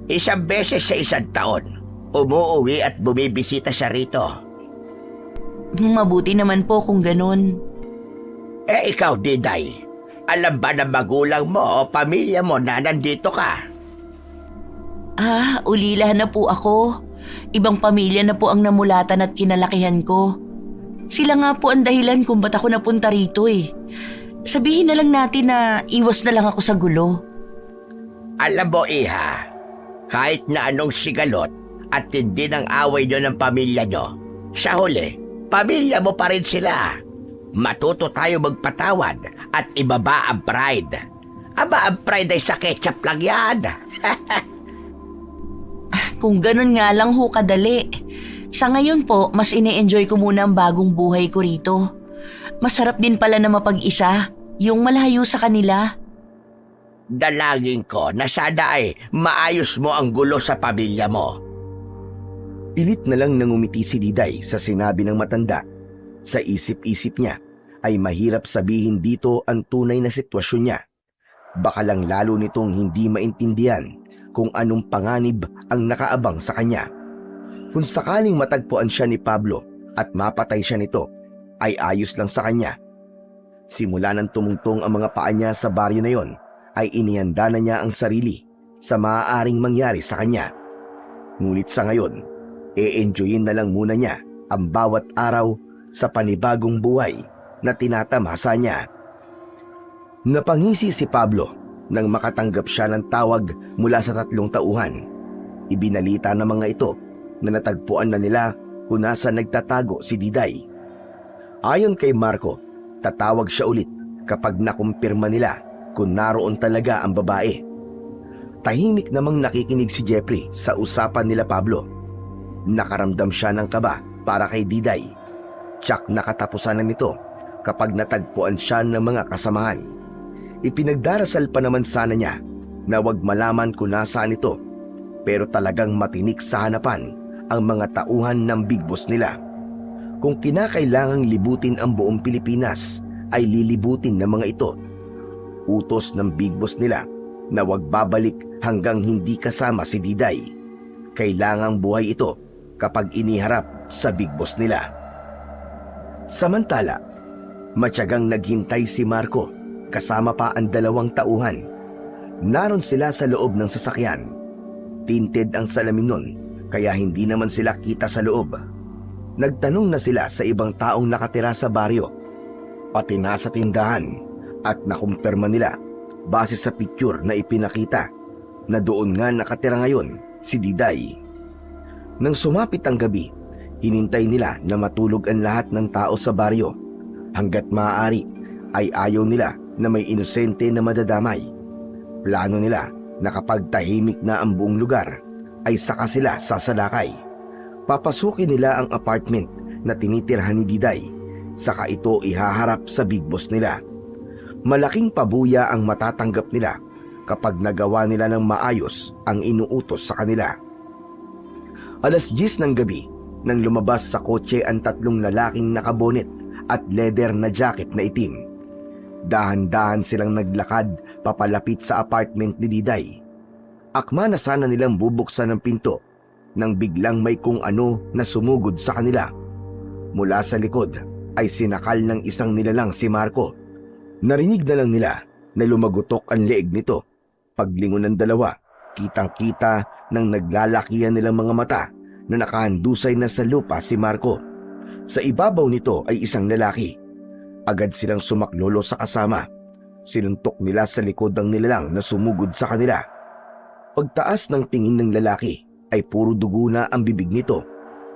Isang beses sa isang taon, umuuwi at bumibisita siya rito. Mabuti naman po kung ganun. Eh ikaw, Diday, alam ba ng magulang mo o pamilya mo na nandito ka? Ulila na po ako. Ibang pamilya na po ang namulatan at kinalakihan ko. Sila nga po ang dahilan kung ba't ako napunta rito eh. Sabihin na lang natin na iwas na lang ako sa gulo. Alam mo, iha, kahit na anong sigalot at hindi ng away nyo ng pamilya nyo, sa huli, pamilya mo pa rin sila. Matuto tayo magpatawad at ibaba ang pride. Aba, ang pride ay sa ketchup lang yan. Kung ganun nga lang ho kadali. Sa ngayon po, mas ine-enjoy ko muna ang bagong buhay ko rito. Masarap din pala na mapag-isa, yung malayo sa kanila. Dalangin ko na sana ay maayos mo ang gulo sa pamilya mo. Pilit na lang nangumiti si Diday sa sinabi ng matanda. Sa isip-isip niya ay mahirap sabihin dito ang tunay na sitwasyon niya. Baka lang lalo nitong hindi maintindihan kung anong panganib ang nakaabang sa kanya. Kung sakaling matagpuan siya ni Pablo at mapatay siya nito, ay ayos lang sa kanya. Simula nang tumungtong ang mga paa niya sa baryo na yon, ay inihanda na niya ang sarili sa maaaring mangyari sa kanya. Ngunit sa ngayon, e-enjoyin na lang muna niya ang bawat araw sa panibagong buhay na tinatamasa niya. Napangisi si Pablo nang makatanggap siya ng tawag mula sa 3 tauhan. Ibinalita ng mga ito na natagpuan na nila kung nasaan nagtatago si Diday. Ayon kay Marco, tatawag siya ulit kapag nakumpirma nila kung naroon talaga ang babae. Tahimik namang nakikinig si Jeffrey sa usapan nila Pablo. Nakaramdam siya ng kaba para kay Diday. Tsak nakatapusan na nito kapag natagpuan siya ng mga kasamahan. Ipinagdarasal pa naman sana niya na wag malaman kung nasaan ito, pero talagang matinik sa hanapan ang mga tauhan ng Big Boss nila. Kung kinakailangang libutin ang buong Pilipinas, ay lilibutin ng mga ito. Utos ng Big Boss nila na wag babalik hanggang hindi kasama si Diday. Kailangang buhay ito kapag iniharap sa Big Boss nila. Samantala, matyagang naghintay si Marco kasama pa ang 2 tauhan. Naroon sila sa loob ng sasakyan. Tinted ang salamin nun, kaya hindi naman sila kita sa loob. Nagtanong na sila sa ibang taong nakatira sa baryo, pati na sa tindahan, at nakumpirma nila base sa picture na ipinakita na doon nga nakatira ngayon si Diday. Nang sumapit ang gabi, hinintay nila na matulog ang lahat ng tao sa baryo. Hanggat maaari ay ayaw nila na may inosente na madadamay. Plano nila na kapag tahimik na ang buong lugar ay saka sila sasalakay. Papasukin nila ang apartment na tinitirhan ni Diday, saka ito ihaharap sa big boss nila. Malaking pabuya ang matatanggap nila kapag nagawa nila ng maayos ang inuutos sa kanila. 10:00 ng gabi nang lumabas sa kotse ang 3 lalaking nakabonet at leather na jacket na itim. Dahan-dahan silang naglakad papalapit sa apartment ni Diday. Akma na sana nilang bubuksan ang pinto nang biglang may kung ano na sumugod sa kanila. Mula sa likod ay sinakal ng isang nilalang si Marco. Narinig na lang nila na lumagutok ang leeg nito. Paglingon ng dalawa, kitang-kita ng naglalakihan nilang mga mata na nakahandusay na sa lupa si Marco. Sa ibabaw nito ay isang lalaki. Agad silang sumaklolo sa kasama. Sinuntok nila sa likod ang nilalang na sumugod sa kanila. Pagtaas ng tingin ng lalaki ay puro dugo na ang bibig nito.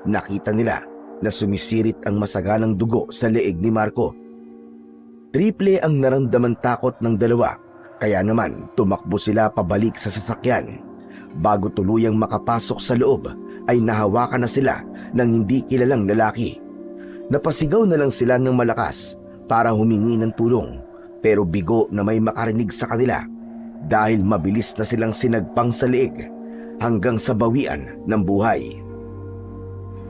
Nakita nila na sumisirit ang masaganang dugo sa leeg ni Marco. Triple ang naramdaman takot ng dalawa, kaya naman tumakbo sila pabalik sa sasakyan. Bago tuluyang makapasok sa loob ay nahawakan na sila ng hindi kilalang lalaki. Napasigaw na lang sila ng malakas para humingi ng tulong, pero bigo na may makarinig sa kanila dahil mabilis na silang sinagpang sa leeg hanggang sa bawian ng buhay.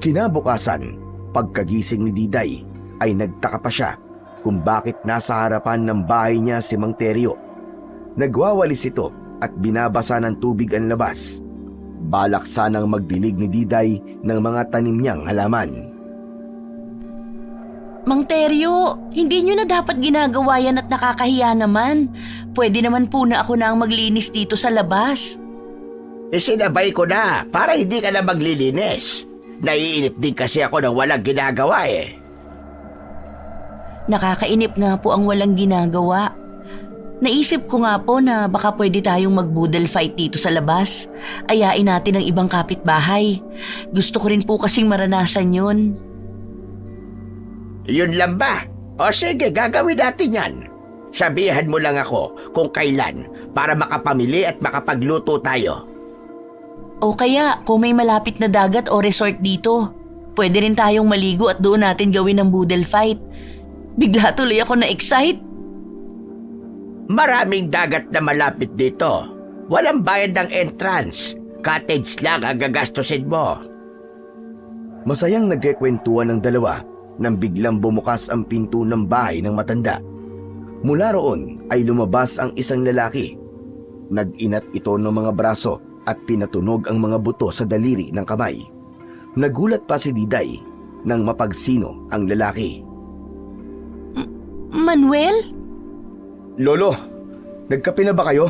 Kinabukasan, pagkagising ni Diday ay nagtaka pa siya kung bakit nasa harapan ng bahay niya si Mang Teryo. Nagwawalis ito at binabasa ng tubig ang labas. Balak sanang magdilig ni Diday ng mga tanim niyang halaman. Mang Teryo, hindi nyo na dapat ginagawa yan at nakakahiya naman. Pwede naman po na ako na ang maglinis dito sa labas. Sinabay ko na para hindi ka na maglilinis. Naiinip din kasi ako nang walang ginagawa eh. Nakakainip nga po ang walang ginagawa. Naisip ko nga po na baka pwede tayong mag-boodle fight dito sa labas. Ayain natin ang ibang kapitbahay. Gusto ko rin po kasing maranasan yun. Yun lang ba? O sige, gagawin natin yan. Sabihan mo lang ako kung kailan para makapamili at makapagluto tayo. O kaya kung may malapit na dagat o resort dito, pwede rin tayong maligo at doon natin gawin ang boodle fight. Bigla tuloy ako na-excite. Maraming dagat na malapit dito. Walang bayad ng entrance. Cottage lang ang gagastusin mo. Masayang nagkikwentuhan ng dalawa nang biglang bumukas ang pinto ng bahay ng matanda. Mula roon ay lumabas ang isang lalaki. Nag-inat ito ng mga braso at pinatunog ang mga buto sa daliri ng kamay. Nagulat pa si Diday nang mapagsino ang lalaki. Manuel? Lolo, nagkape na ba kayo?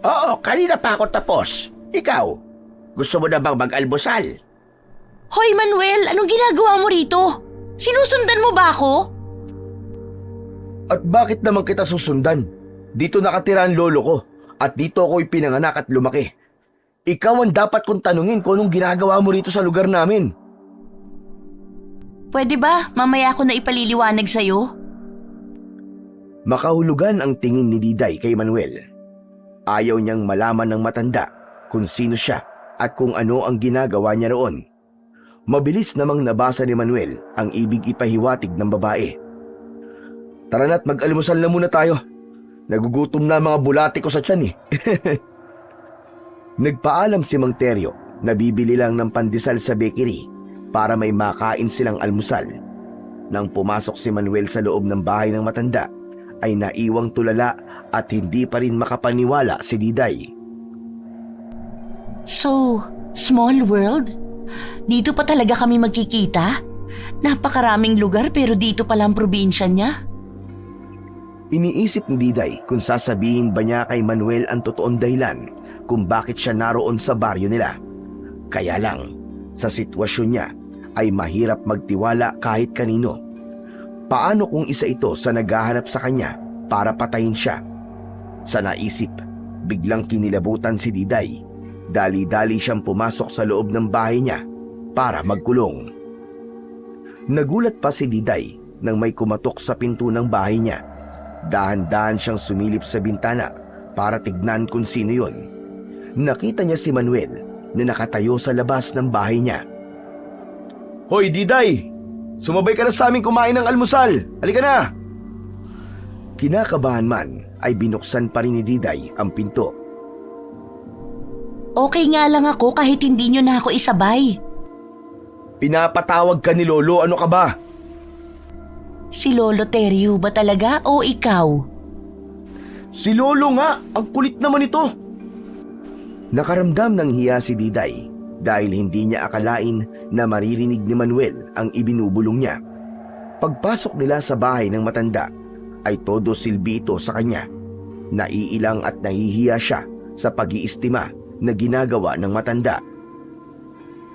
Oo, kanina pa ako tapos. Ikaw, gusto mo na bang mag-almusal? Hoy Manuel, anong ginagawa mo rito? Sinusundan mo ba ako? At bakit naman kita susundan? Dito nakatira ang lolo ko at dito ako'y pinanganak at lumaki. Ikaw ang dapat kong tanungin kung anong ginagawa mo rito sa lugar namin. Pwede ba mamaya ako na ipaliliwanag sa'yo? Makahulugan ang tingin ni Diday kay Manuel. Ayaw niyang malaman ng matanda kung sino siya at kung ano ang ginagawa niya roon. Mabilis namang nabasa ni Manuel ang ibig ipahiwatig ng babae. Tara na't mag-almusal na muna tayo. Nagugutom na ang mga bulati ko sa tiyan eh. Nagpaalam si Mang Teryo na bibili lang ng pandesal sa bakery para may makain silang almusal. Nang pumasok si Manuel sa loob ng bahay ng matanda, ay naiwang tulala at hindi pa rin makapaniwala si Diday. So, small world? Dito pa talaga kami magkikita? Napakaraming lugar pero dito pala ang probinsya niya? Iniisip ni Diday kung sasabihin ba niya kay Manuel ang totoong dahilan kung bakit siya naroon sa baryo nila. Kaya lang, sa sitwasyon niya ay mahirap magtiwala kahit kanino. Paano kung isa ito sa naghahanap sa kanya para patayin siya? Sa naisip, biglang kinilabutan si Diday. Dali-dali siyang pumasok sa loob ng bahay niya para magkulong. Nagulat pa si Diday nang may kumatok sa pinto ng bahay niya. Dahan-dahan siyang sumilip sa bintana para tignan kung sino yun. Nakita niya si Manuel na nakatayo sa labas ng bahay niya. Hoy, Diday! Sumabay ka na sa aming kumain ng almusal! Halika na! Kinakabahan man ay binuksan pa rin ni Diday ang pinto. Okay nga lang ako kahit hindi nyo na ako isabay. Pinapatawag ka ni Lolo, ano ka ba? Si Lolo Teryo ba talaga o ikaw? Si Lolo nga! Ang kulit naman ito! Nakaramdam ng hiya si Diday dahil hindi niya akalain na maririnig ni Manuel ang ibinubulong niya. Pagpasok nila sa bahay ng matanda ay todo silbi ito sa kanya. Naiilang at nahihiya siya sa pag-iistima na ginagawa ng matanda.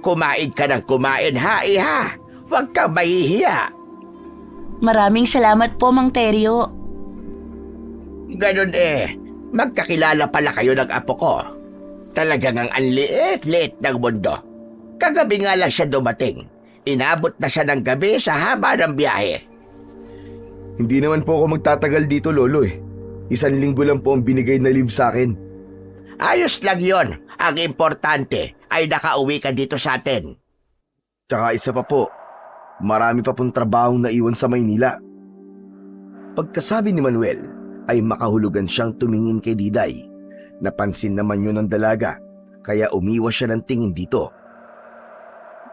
Kumain ka ng kumain, ha, iha? Huwag kang mahihiya. Maraming salamat po, Mang Teryo. Ganun magkakilala pala kayo ng apo ko. Talagang ang liit-liit ng mundo. Kagabi nga lang siya dumating. Inabot na siya ng gabi sa haba ng biyahe. Hindi naman po ako magtatagal dito, Lolo 1 linggo lang po ang binigay na leave sa akin. Ayos lang yon. Ang importante ay nakauwi ka dito sa atin. Tsaka isa pa po, marami pa pong trabahong naiwan sa Maynila. Pagkasabi ni Manuel ay makahulugan siyang tumingin kay Diday. Napansin naman yun ng dalaga kaya umiwas siya ng tingin dito.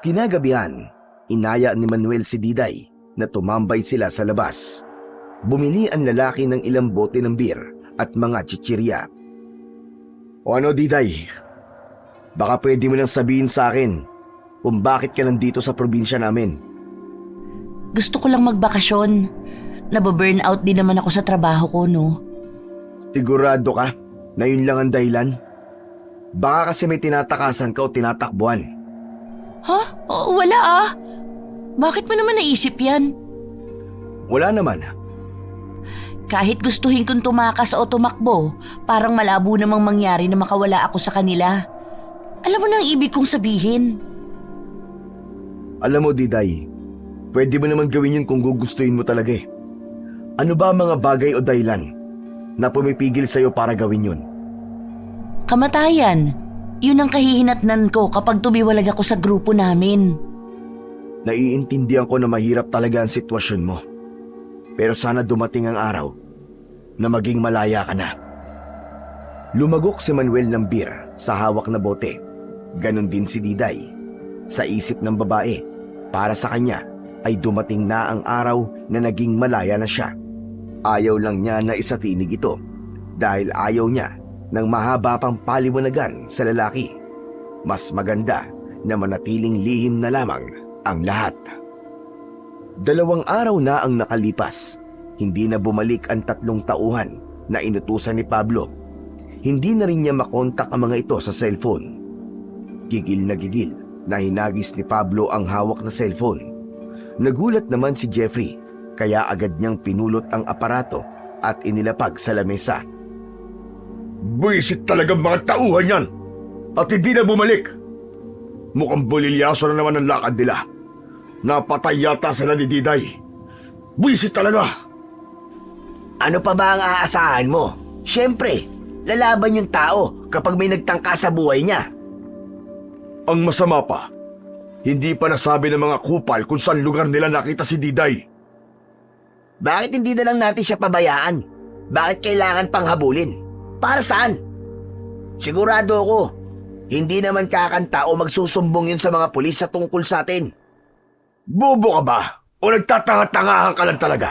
Kinagabihan, inaya ni Manuel si Diday na tumambay sila sa labas. Bumili ang lalaki ng ilang bote ng beer at mga chichirya. O ano, Diday? Baka pwede mo lang sabihin sa akin kung bakit ka nandito sa probinsya namin. Gusto ko lang magbakasyon. Nababurnout din naman ako sa trabaho ko, no? Sigurado ka na yun lang ang dahilan? Baka kasi may tinatakasan ka o tinatakbuhan. Ha? Wala Bakit mo naman naisip yan? Wala naman. Kahit gustuhin kong tumakas o tumakbo, parang malabo namang mangyari na makawala ako sa kanila. Alam mo na ang ibig kong sabihin. Alam mo, Diday, pwede mo naman gawin yun kung gugustuhin mo talaga Ano ba ang mga bagay o dahilan na pumipigil sa'yo para gawin yun? Kamatayan. Yun ang kahihinatnan ko kapag tumiwalag ako sa grupo namin. Naiintindihan ko na mahirap talaga ang sitwasyon mo. Pero sana dumating ang araw na maging malaya ka na. Lumagok si Manuel ng beer sa hawak na bote. Ganon din si Diday. Sa isip ng babae, para sa kanya ay dumating na ang araw na naging malaya na siya. Ayaw lang niya na isatinig ito dahil ayaw niya ng mahaba pang paliwanagan sa lalaki. Mas maganda na manatiling lihim na lamang ang lahat. 2 araw na ang nakalipas. Hindi na bumalik ang 3 tauhan na inutusan ni Pablo. Hindi na rin niya makontak ang mga ito sa cellphone. Gigil na hinagis ni Pablo ang hawak na cellphone. Nagulat naman si Jeffrey kaya agad niyang pinulot ang aparato at inilapag sa lamesa. Buisit talagang mga tauhan yan at hindi na bumalik. Mukhang bolilyaso na naman ang lakad nila. Napatay yata sila ni Diday. Buisit talaga. Ano pa ba ang aasahan mo? Siyempre, lalaban yung tao kapag may nagtangka sa buhay niya. Ang masama pa, hindi pa nasabi ng mga kupal kung saan lugar nila nakita si Diday. Bakit hindi na lang natin siya pabayaan? Bakit kailangan pang habulin? Para saan? Sigurado ako, hindi naman kakanta o magsusumbong yun sa mga pulis sa tungkol sa atin. Bobo ka ba? O nagtatanga-tangahan ka lang talaga?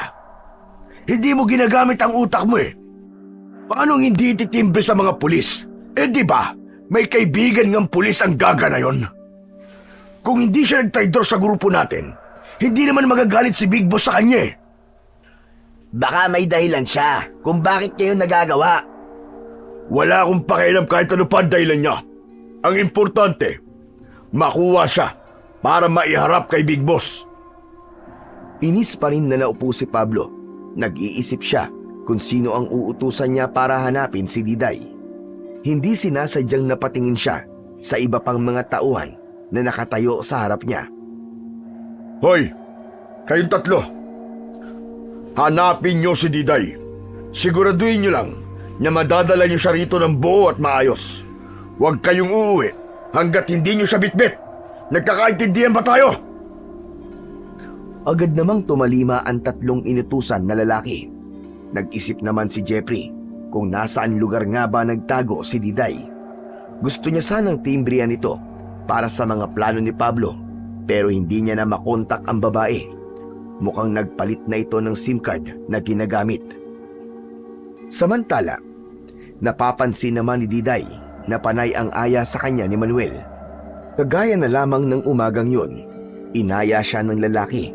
Hindi mo ginagamit ang utak mo Paano hindi ititimbre sa mga pulis? Di ba, may kaibigan ng pulis ang gaga na yon? Kung hindi siya nagtraidor sa grupo natin, hindi naman magagalit si Big Boss sa kanya Baka may dahilan siya kung bakit niya yun nagagawa. Wala akong pakialam kahit ano pa ang dahilan niya. Ang importante, makuha siya para maiharap kay Big Boss. Inis pa rin na naupo si Pablo. Nag-iisip siya kung sino ang uutusan niya para hanapin si Diday. Hindi sinasadyang napatingin siya sa iba pang mga tauhan na nakatayo sa harap niya. Hoy, kayong tatlo. Hanapin niyo si Diday. Siguraduhin niyo lang na madadala niyo siya rito ng buo at maayos. Huwag kayong uuwi hanggat hindi niyo siya bitbit. Nagkakaintindihan ba tayo? Agad namang tumalima ang tatlong inutusan na lalaki. Nag-isip naman si Jeffrey kung nasaan lugar nga ba nagtago si Diday. Gusto niya sanang timbrihan ito para sa mga plano ni Pablo, pero hindi niya na makontak ang babae. Mukhang nagpalit na ito ng SIM card na ginagamit. Samantala, napapansin naman ni Diday na panay ang aya sa kanya ni Manuel. Kagaya na lamang ng umagang yun, inaya siya ng lalaki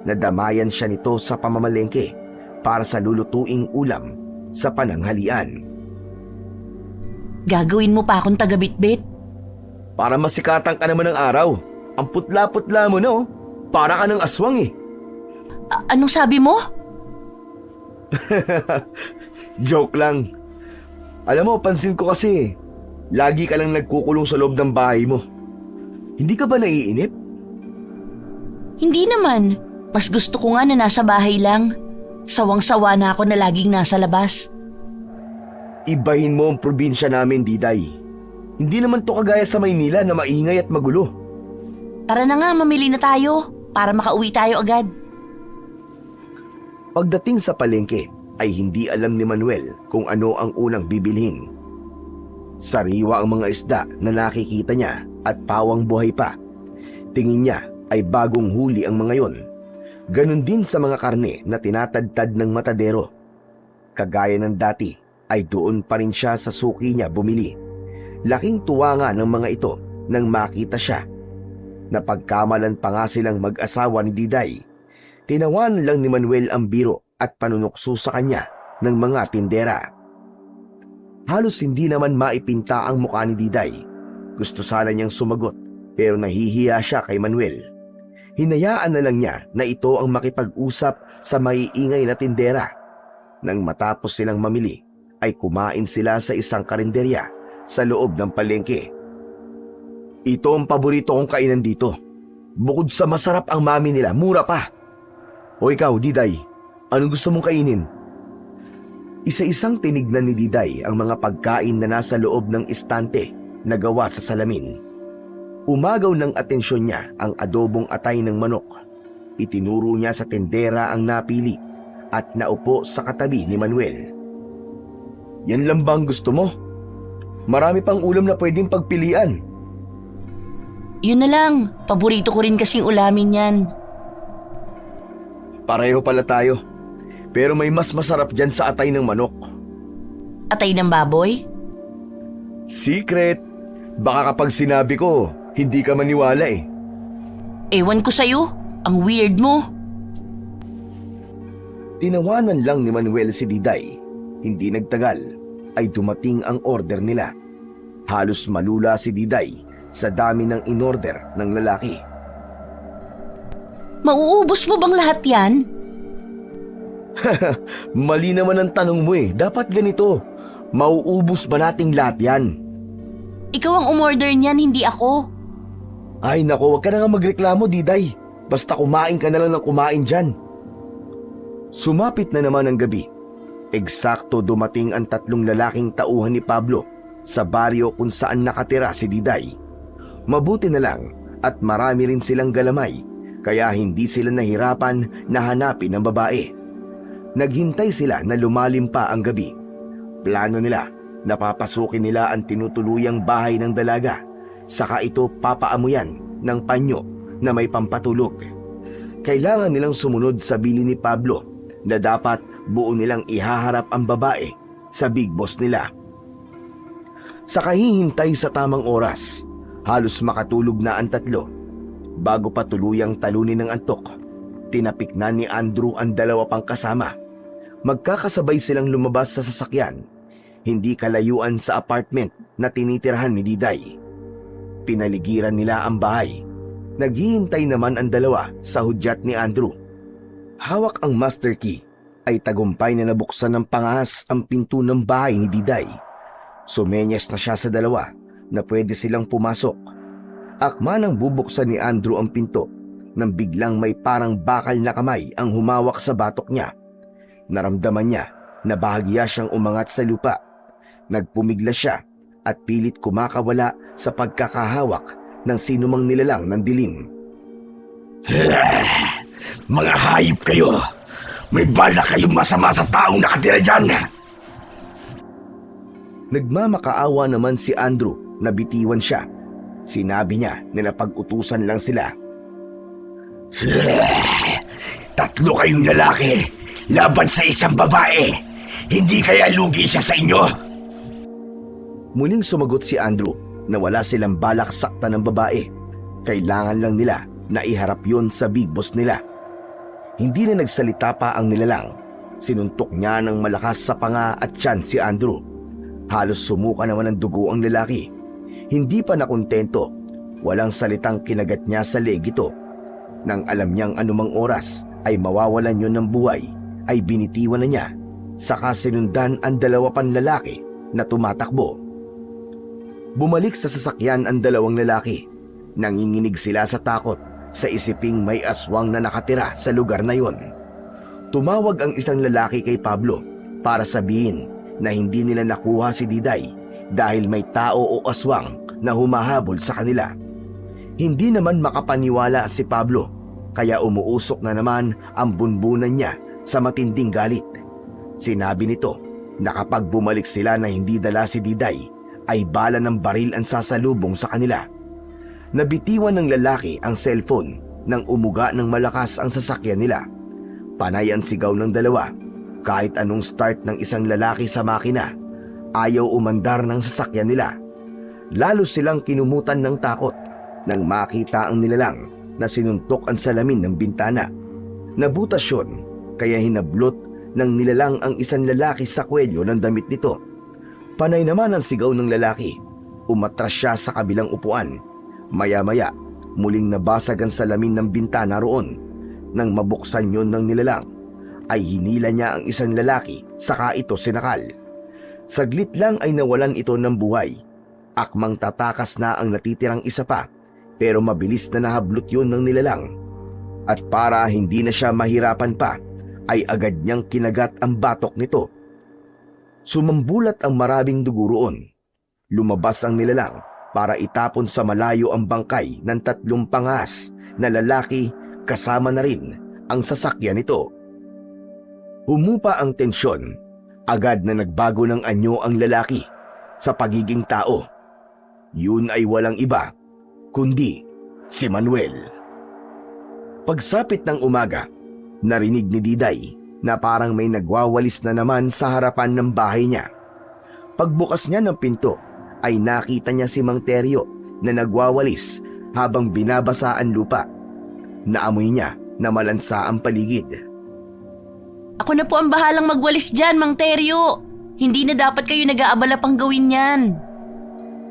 na damayan siya nito sa pamamalengke para sa lulutuing ulam sa pananghalian. Gagawin mo pa akong taga-bitbit? Para masikatan ka naman ng araw. Ang putla-putla mo, no? Para ka ng aswang eh. Anong sabi mo? Joke lang. Alam mo, pansin ko kasi, lagi ka lang nagkukulong sa loob ng bahay mo. Hindi ka ba naiinip? Hindi naman. Mas gusto ko nga na nasa bahay lang. Sawang-sawa na ako na laging nasa labas. Ibahin mo ang probinsya namin, Diday. Hindi naman to kagaya sa Maynila na maingay at magulo. Tara na nga, mamili na tayo para makauwi tayo agad. Pagdating sa palengke, ay hindi alam ni Manuel kung ano ang unang bibilhin. Sariwa ang mga isda na nakikita niya at pawang buhay pa. Tingin niya ay bagong huli ang mga yon. Ganon din sa mga karne na tinatadtad ng matadero. Kagaya ng dati ay doon pa rin siya sa suki niya bumili. Laking tuwa nga ng mga ito nang makita siya. Napagkamalan pa nga silang mag-asawa ni Diday. Tinawanan lang ni Manuel ang biro at panunukso sa kanya ng mga tindera. Halos hindi naman maipinta ang mukha ni Diday. Gusto sana niyang sumagot pero nahihiya siya kay Manuel. Hinayaan na lang niya na ito ang makipag-usap sa maiingay na tindera. Nang matapos silang mamili, ay kumain sila sa isang karinderya sa loob ng palengke. Ito ang paborito kong kainan dito. Bukod sa masarap ang mami nila, mura pa. O ikaw, Diday, anong gusto mong kainin? Isa-isang tinignan ni Diday ang mga pagkain na nasa loob ng istante na gawa sa salamin. Umagaw ng atensyon niya ang adobong atay ng manok. Itinuro niya sa tendera ang napili at naupo sa katabi ni Manuel. Yan lang ba ang gusto mo? Marami pang ulam na pwedeng pagpilian. Yun na lang, paborito ko rin kasing ulamin yan. Pareho pala tayo. Pero may mas masarap dyan sa atay ng manok. Atay ng baboy? Secret. Baka kapag sinabi ko, hindi ka maniwala eh. Ewan ko sa'yo, ang weird mo. Tinawanan lang ni Manuel si Diday. Hindi nagtagal ay dumating ang order nila. Halos malula si Diday sa dami ng inorder ng lalaki. Mauubos mo bang lahat yan? Mali naman ang tanong mo eh. Dapat ganito. Mauubos ba nating lahat yan? Ikaw ang umorder niyan, hindi ako. Ay nako, wag ka na nga magreklamo, Diday. Basta kumain ka na lang ng kumain dyan. Sumapit na naman ang gabi. Eksakto dumating ang tatlong lalaking tauhan ni Pablo sa baryo kung saan nakatira si Diday. Mabuti na lang at marami rin silang galamay, kaya hindi sila nahirapan na hanapin ang babae. Naghintay sila na lumalim pa ang gabi. Plano nila, napapasukin nila ang tinutuluyang bahay ng dalaga, saka ito papaamuyan ng panyo na may pampatulog. Kailangan nilang sumunod sa bili ni Pablo na dapat buo nilang ihaharap ang babae sa big boss nila. Sa kahihintay sa tamang oras, halos makatulog na ang tatlo. Bago pa tuluyang talunin ng antok, tinapik na ni Andrew ang dalawa pang kasama. Magkakasabay silang lumabas sa sasakyan, hindi kalayuan sa apartment na tinitirahan ni Diday. Pinaligiran nila ang bahay. Naghihintay naman ang dalawa sa hudyat ni Andrew. Hawak ang master key ay tagumpay na nabuksan ng pangahas ang pinto ng bahay ni Diday. Sumenyas na siya sa dalawa na pwede silang pumasok. Akma nang bubuksan ni Andrew ang pinto nang biglang may parang bakal na kamay ang humawak sa batok niya. Naramdaman niya na bahagya siyang umangat sa lupa. Nagpumigla siya at pilit kumakawala sa pagkakahawak ng sinumang nilalang ng dilim. Mga hayop kayo! May bala kayong masama sa taong nakatira dyan! Nagmamakaawa naman si Andrew na bitiwan siya. Sinabi niya na napag-utusan lang sila. Tatlo kayong lalaki laban sa isang babae. Hindi kaya lugi siya sa inyo? Muling sumagot si Andrew na wala silang balak sakta ng babae. Kailangan lang nila na iharap yon sa big boss nila. Hindi na nagsalita pa ang nilalang. Sinuntok niya ng malakas sa panga at tiyan si Andrew. Halos sumuka naman ng dugo ang lalaki. Hindi pa nakontento. Walang salitang kinagat niya sa leg ito. Nang alam niyang anumang oras ay mawawalan yon ng buhay, ay binitiwan na niya. Saka sinundan ang dalawa pang lalaki na tumatakbo. Bumalik sa sasakyan ang dalawang lalaki. Nanginginig sila sa takot sa isiping may aswang na nakatira sa lugar na yon. Tumawag ang isang lalaki kay Pablo para sabihin na hindi nila nakuha si Diday dahil may tao o aswang na humahabol sa kanila. Hindi naman makapaniwala si Pablo, kaya umuusok na naman ang bunbunan niya sa matinding galit. Sinabi nito na kapag bumalik sila na hindi dala si Diday, ay bala ng baril ang sasalubong sa kanila. Nabitiwan ng lalaki ang cellphone nang umuga ng malakas ang sasakyan nila. Panay ang sigaw ng dalawa. Kahit anong start ng isang lalaki sa makina, ayaw umandar ng sasakyan nila. Lalo silang kinumutan ng takot nang makita ang nilalang na sinuntok ang salamin ng bintana. Nabutas yun, kaya hinablot ng nilalang ang isang lalaki sa kwelyo ng damit nito. Panay naman ang sigaw ng lalaki. Umatras siya sa kabilang upuan. Maya-maya, muling nabasag ang salamin ng bintana roon. Nang mabuksan yon ng nilalang, ay hinila niya ang isang lalaki, saka ito sinakal. Saglit lang ay nawalan ito ng buhay. Akmang tatakas na ang natitirang isa pa, pero mabilis na nahablot yon ng nilalang. At para hindi na siya mahirapan pa, ay agad niyang kinagat ang batok nito. Sumambulat ang maraming dugo roon. Lumabas ang nilalang para itapon sa malayo ang bangkay ng 3 pangahas na lalaki, kasama na rin ang sasakyan nito. Humupa ang tensyon. Agad na nagbago ng anyo ang lalaki sa pagiging tao. Yun ay walang iba kundi si Manuel. Pagsapit ng umaga, narinig ni Diday na parang may nagwawalis na naman sa harapan ng bahay niya. Pagbukas niya ng pinto, ay nakita niya si Mang Teryo na nagwawalis habang binabasa ang lupa. Naamoy niya na malansa ang paligid. Ako na po ang bahalang magwalis dyan, Mang Teryo. Hindi na dapat kayo nag-aabala pang gawin yan.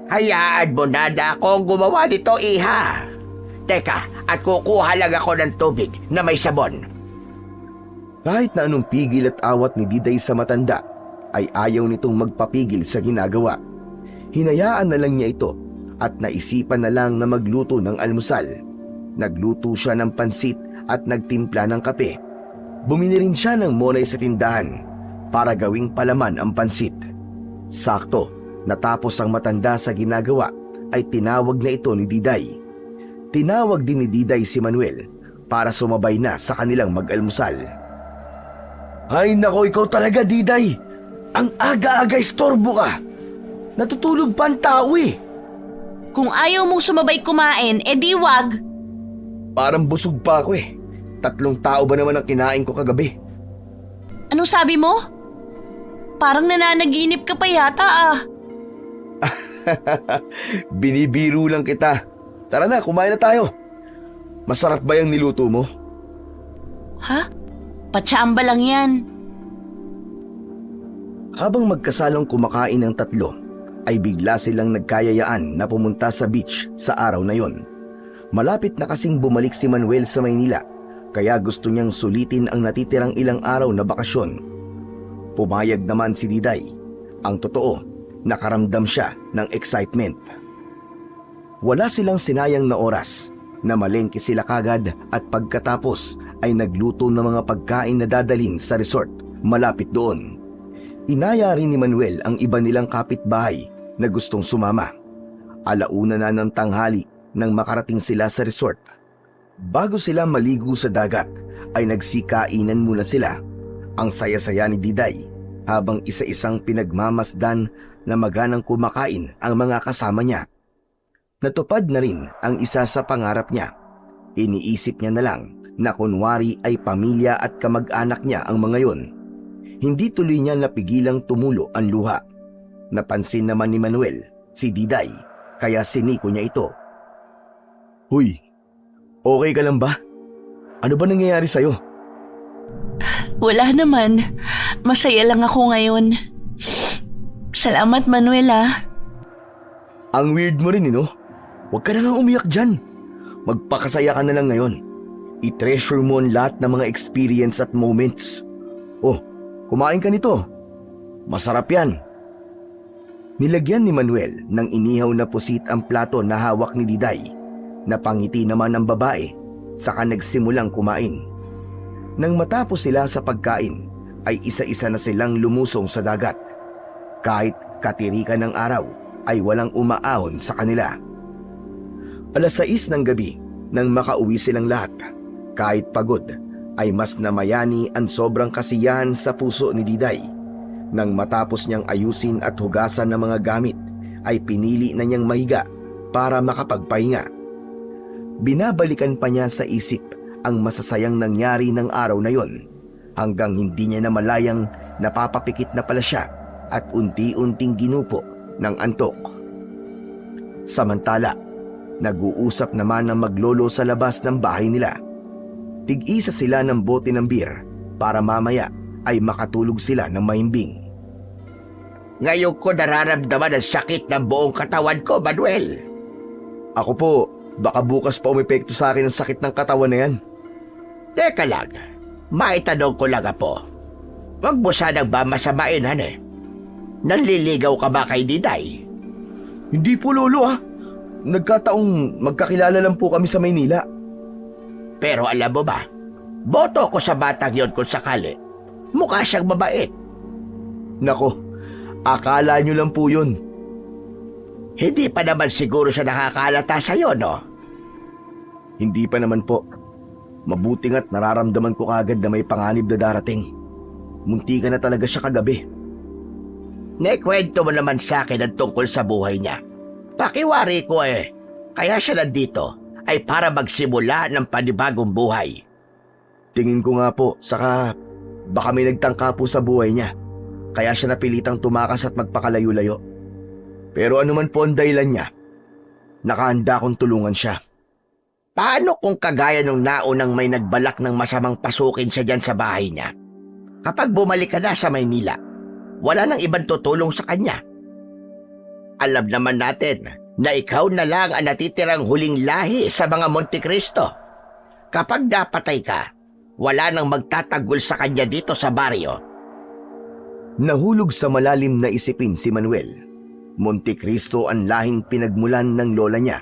Hayaan mo na akong gumawa nito, iha. Teka, at kukuha lang ako ng tubig na may sabon. Kahit na anong pigil at awat ni Diday sa matanda, ay ayaw nitong magpapigil sa ginagawa. Hinayaan na lang niya ito at naisipan na lang na magluto ng almusal. Nagluto siya ng pansit at nagtimpla ng kape. Bumili rin siya ng monay sa tindahan para gawing palaman ang pansit. Sakto, natapos ang matanda sa ginagawa, ay tinawag na ito ni Diday. Tinawag din ni Diday si Manuel para sumabay na sa kanilang mag-almusal. Ay nako, ikaw talaga, Diday! Ang aga-aga istorbo ka! Natutulog pa ang tao eh! Kung ayaw mong sumabay kumain, edi wag. Parang busog pa ako eh. 3 tao ba naman ang kinain ko kagabi? Anong sabi mo? Parang nananaginip ka pa yata ah. Binibiro lang kita. Tara na, kumain na tayo. Masarap ba yung niluto mo? Ha? Patsamba lang yan. Habang magkasalong kumakain ng tatlo, ay bigla silang nagkayayaan na pumunta sa beach sa araw na yon. Malapit na kasing bumalik si Manuel sa Maynila, kaya gusto niyang sulitin ang natitirang ilang araw na bakasyon. Pumayag naman si Diday. Ang totoo, nakaramdam siya ng excitement. Wala silang sinayang na oras. Namalengke sila kagad at pagkatapos ay nagluto ng mga pagkain na dadalhin sa resort malapit doon. Inaya rin ni Manuel ang iba nilang kapitbahay na gustong sumama. Alauna na ng tanghali nang makarating sila sa resort. Bago sila maligo sa dagat ay nagsikainan muna sila. Ang saya-saya ni Diday habang isa-isang pinagmamasdan na maganang kumakain ang mga kasama niya. Natupad na rin ang isa sa pangarap niya. Iniisip niya na lang na kunwari ay pamilya at kamag-anak niya ang mga yon. Hindi tuloy niya napigilang tumulo ang luha. Napansin naman ni Manuel si Diday, kaya siniko niya ito. "Huy, okay ka lang ba? Ano ba nangyayari sa'yo?" Wala naman. Masaya lang ako ngayon. Salamat, Manuel Ang weird mo rin, no? Huwag ka na nga umiyak dyan. Magpakasaya ka na lang ngayon. I-treasure mo ang lahat ng mga experience at moments. Oh, kumain ka nito. Masarap yan. Nilagyan ni Manuel ng inihaw na pusit ang plato na hawak ni Diday. Napangiti naman ng babae, saka nagsimulang kumain. Nang matapos sila sa pagkain, ay isa-isa na silang lumusong sa dagat. Kahit katirikan ng araw, ay walang umaahon sa kanila. 6:00 ng gabi nang makauwi silang lahat. Kahit pagod, ay mas namayani ang sobrang kasiyahan sa puso ni Diday. Nang matapos niyang ayusin at hugasan ng mga gamit, ay pinili na niyang mahiga para makapagpahinga. Binabalikan pa niya sa isip ang masasayang nangyari ng araw na yon, hanggang hindi niya namalayang napapapikit na pala siya at unti-unting ginupo ng antok. Samantala, nag-uusap naman ang maglolo sa labas ng bahay nila. Tig-isa sila ng bote ng beer para mamaya ay makatulog sila ng mahimbing. Ngayon ko nararamdaman ang sakit ng buong katawan ko, Manuel. Ako po, baka bukas pa umepekto sa akin ang sakit ng katawan na yan. Teka lang, maitanong ko lang po. Huwag mo sanang ba masamain, Nanliligaw ka ba kay Diday? Hindi po, lolo Nagkataong magkakilala lang po kami sa Maynila. Pero alam mo ba, boto ko sa batang yon kung sakali. Mukha siyang mabait. Nako, akala nyo lang po yun. Hindi pa naman siguro siya nakakalata sa'yo, no? Hindi pa naman po. Mabuti nga't nararamdaman ko kagad na may panganib na darating. Munti ka na talaga siya kagabi. Naikwento mo naman sa akin ang tungkol sa buhay niya. Pakiwari ko kaya siya nandito ay para magsimula ng panibagong buhay. Tingin ko nga po, saka baka may nagtangka po sa buhay niya. Kaya siya napilitang tumakas at magpakalayo-layo. Pero ano man po ang dahilan niya, nakahanda akong tulungan siya. Paano kung kagaya nung naunang may nagbalak ng masamang pasukin siya dyan sa bahay niya? Kapag bumalik ka na sa Maynila, wala nang ibang tutulong sa kanya. Alam naman natin na ikaw na lang ang natitirang huling lahi sa mga Montecristo. Kapag napatay ka, wala nang magtatanggol sa kanya dito sa baryo. Nahulog sa malalim na isipin si Manuel. Montecristo ang lahing pinagmulan ng lola niya.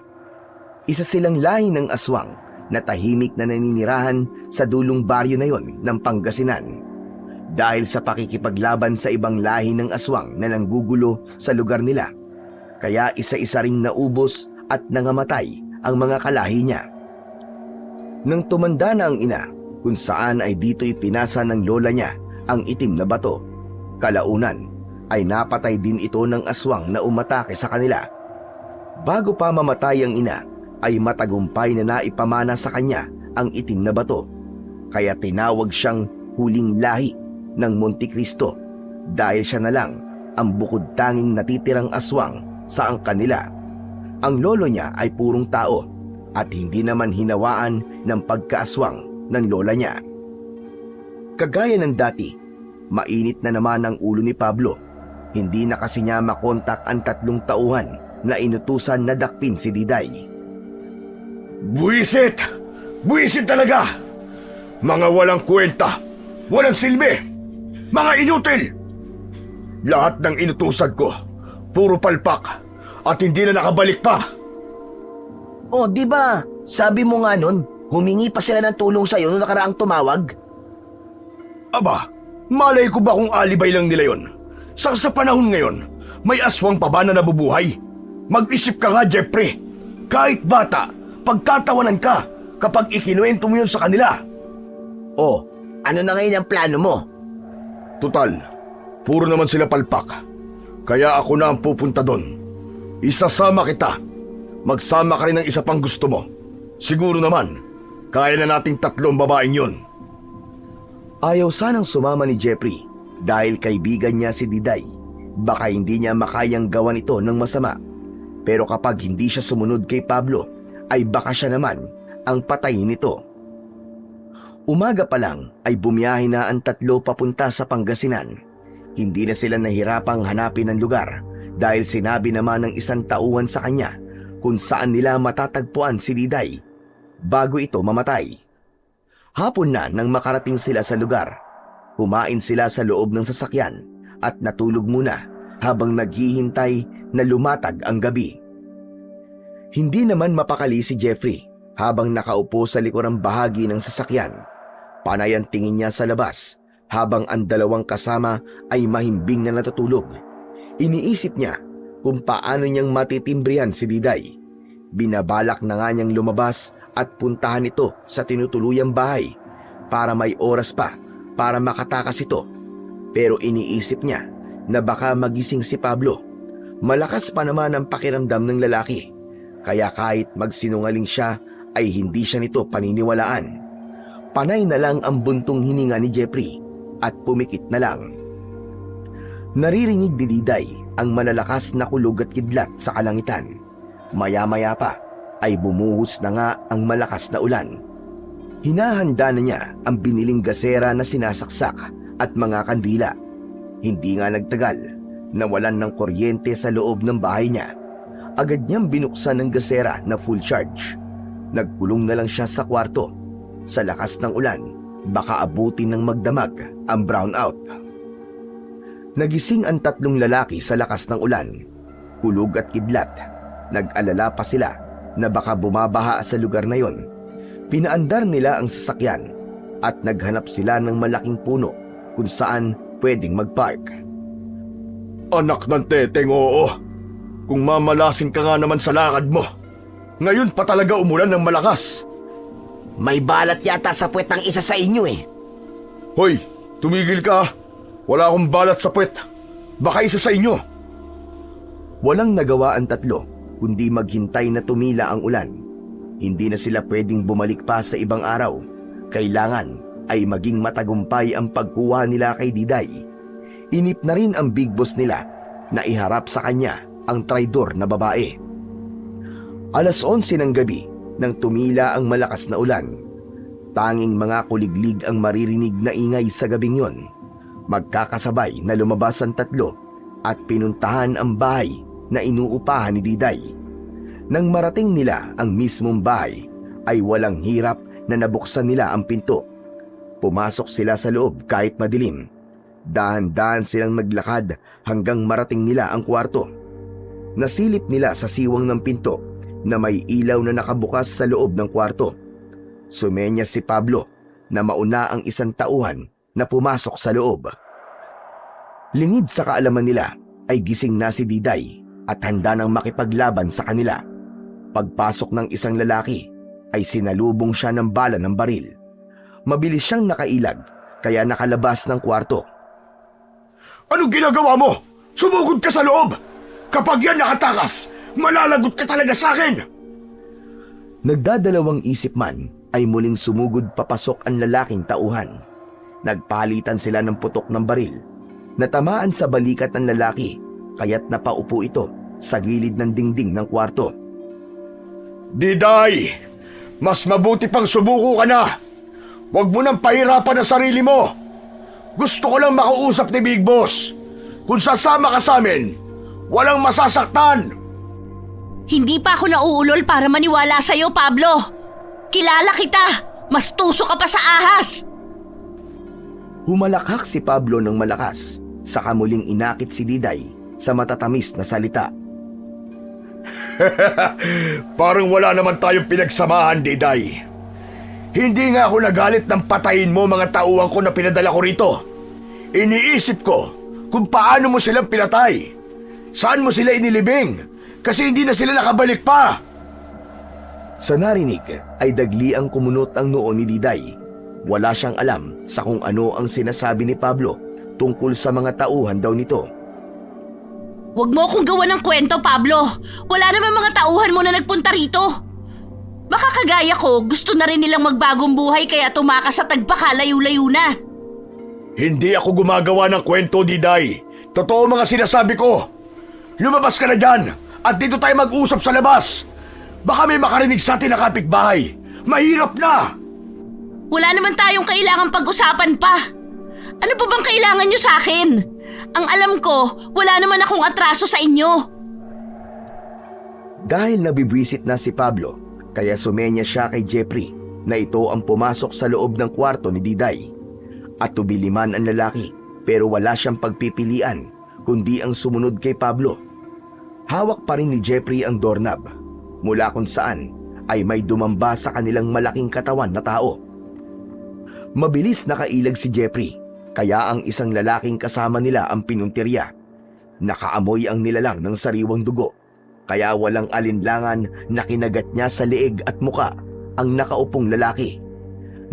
Isa silang lahi ng aswang na tahimik na naninirahan sa dulong baryo na yon ng Pangasinan. Dahil sa pakikipaglaban sa ibang lahi ng aswang na nanggugulo sa lugar nila, kaya isa-isa ring naubos at nangamatay ang mga kalahi niya. Nang tumanda na ang ina, kung saan ay dito ipinasa ng lola niya ang itim na bato, kalaunan ay napatay din ito ng aswang na umatake sa kanila. Bago pa mamatay ang ina, ay matagumpay na naipamana sa kanya ang itim na bato, kaya tinawag siyang huling lahi ng Montecristo dahil siya na lang ang bukod tanging natitirang aswang sa ang kanila. Ang lolo niya ay purong tao at hindi naman hinawaan ng pagkaaswang ng lola niya. Kagaya ng dati, Mainit na naman ang ulo ni Pablo. Hindi na kasi niya makontak ang 3 tauhan na inutusan na dakpin si Diday. Buwisit! Buwisit talaga! Mga walang kwenta, walang silbi, mga inutil! Lahat ng inutusan ko, puro palpak at hindi na nakabalik pa. Oh, di ba? Sabi mo nga nun, humingi pa sila ng tulong sa'yo nung nakaraang tumawag. Aba, malay ko ba kung alibay lang nila yon? Sa panahon ngayon, may aswang pa ba na nabubuhay? Mag-isip ka nga, Jeffrey. Kahit bata, pagtatawanan ka kapag ikinuwento mo yun sa kanila. Oh, ano na ngayon ang plano mo? Tutal, puro naman sila palpak. Kaya ako na ang pupunta doon. Isasama kita. Magsama ka rin ng isa pang gusto mo. Siguro naman, kaya na nating 3 babaeng yun. Ayaw sanang sumama ni Jeffrey dahil kaibigan niya si Diday. Baka hindi niya makayang gawan ito ng masama. Pero kapag hindi siya sumunod kay Pablo, ay baka siya naman ang patayin nito. Umaga pa lang ay bumiyahe na ang 3 papunta sa Pangasinan. Hindi na sila nahirapang hanapin ang lugar dahil sinabi naman ng isang tauhan sa kanya kung saan nila matatagpuan si Diday bago ito mamatay. Hapon na nang makarating sila sa lugar. Kumain sila sa loob ng sasakyan at natulog muna habang naghihintay na lumatag ang gabi. Hindi naman mapakali si Jeffrey habang nakaupo sa likurang bahagi ng sasakyan. Panay ang tingin niya sa labas habang ang 2 kasama ay mahimbing na natutulog. Iniisip niya kung paano niyang matitimbrihan si Diday. Binabalak na nga niyang lumabas at puntahan ito sa tinutuluyang bahay para may oras pa para makatakas ito. Pero iniisip niya na baka magising si Pablo. Malakas pa naman ang pakiramdam ng lalaki, kaya kahit magsinungaling siya ay hindi siya nito paniniwalaan. Panay na lang ang buntong hininga ni Jeffrey at pumikit na lang. Naririnig ni Diday ang malalakas na kulog at kidlat sa kalangitan. Maya-maya pa ay bumuhos na nga ang malakas na ulan. Hinahanda na niya ang biniling gasera na sinasaksak at mga kandila. Hindi nga nagtagal, nawalan ng kuryente sa loob ng bahay niya. Agad niyang binuksan ang gasera na full charge. Nagkulong na lang siya sa kwarto. Sa lakas ng ulan, baka abutin ng magdamag ang brownout. Nagising ang 3 lalaki sa lakas ng ulan. Kulog at kidlat. Nag-alala pa sila na baka bumabaha sa lugar na yon. Pinaandar nila ang sasakyan at naghanap sila ng malaking puno kung saan pwedeng magpark. Anak ng teteng, oo. Kung mamalasin ka nga naman sa lakad mo. Ngayon pa talaga umulan ng malakas. May balat yata sa puwet ng isa sa inyo eh. Hoy, tumigil ka. Wala akong balat sa puwet. Baka isa sa inyo. Walang nagawa ang 3 kundi maghintay na tumila ang ulan. Hindi na sila pwedeng bumalik pa sa ibang araw. Kailangan ay maging matagumpay ang pagkuha nila kay Diday. Inip na rin ang big boss nila na iharap sa kanya ang traidor na babae. 11:00 ng gabi nang tumila ang malakas na ulan. Tanging mga kuliglig ang maririnig na ingay sa gabing yon. Magkakasabay na lumabas ang 3 at pinuntahan ang bahay na inuupahan ni Diday. Nang marating nila ang mismong bahay, ay walang hirap na nabuksan nila ang pinto. Pumasok sila sa loob kahit madilim. Dahan-dahan silang naglakad hanggang marating nila ang kwarto. Nasilip nila sa siwang ng pinto na may ilaw na nakabukas sa loob ng kwarto. Sumenyas si Pablo na mauna ang isang tauhan na pumasok sa loob. Lingid sa kaalaman nila ay gising na si Diday at handa nang makipaglaban sa kanila. Pagpasok ng isang lalaki ay sinalubong siya ng bala ng baril. Mabilis siyang nakailag kaya nakalabas ng kwarto. Anong ginagawa mo? Sumugod ka sa loob! Kapag yan nakatakas, malalagot ka talaga sa akin! Nagdadalawang isip man ay muling sumugod papasok ang lalaking tauhan. Nagpalitan sila ng putok ng baril. Natamaan sa balikat ng lalaki kaya't napaupo ito sa gilid ng dingding ng kwarto. Diday! Mas mabuti pang sumuko ka na! Huwag mo nang pahirapan ang sarili mo! Gusto ko lang makausap ni Big Boss. Kung sasama ka sa amin, walang masasaktan. Hindi pa ako nauulol para maniwala sa'yo, Pablo. Kilala kita. Mas tuso ka pa sa ahas. Humalakhak si Pablo ng malakas, saka muling inakit si Diday sa matatamis na salita. Parang wala naman tayong pinagsamahan, Diday. Hindi nga ako nagalit ng patayin mo mga tauhan ko na pinadala ko rito. Iniisip ko kung paano mo silang pinatay. Saan mo sila inilibing? Kasi hindi na sila nakabalik pa. Sa narinig ay dagli ang kumunot ang noo ni Diday. Wala siyang alam sa kung ano ang sinasabi ni Pablo tungkol sa mga tauhan daw nito. Huwag mo akong gawa ng kwento, Pablo. Wala naman mga tauhan mo na nagpunta rito. Baka kagaya ko, gusto na rin nilang magbagong buhay kaya tumakas sa tagpakalayo-layo na. Hindi ako gumagawa ng kwento, Diday. Totoo mga sinasabi ko. Lumabas ka na dyan at dito tayo mag-usap sa labas. Baka may makarinig sa atin na kapitbahay. Mahirap na! Wala naman tayong kailangang pag-usapan pa. Ano pa bang kailangan nyo sa akin? Ang alam ko, wala naman akong atraso sa inyo. Dahil nabibwisit na si Pablo, kaya sumenya siya kay Jeffrey na ito ang pumasok sa loob ng kwarto ni Diday. At tubiliman ang lalaki pero wala siyang pagpipilian kundi ang sumunod kay Pablo. Hawak pa rin ni Jeffrey ang doorknob mula kung saan ay may dumamba sa kanilang malaking katawan na tao. Mabilis nakailag si Jeffrey, kaya ang isang lalaking kasama nila ang pinuntirya. Nakaamoy ang nilalang ng sariwang dugo, kaya walang alinlangan na kinagat niya sa leeg at muka ang nakaupong lalaki.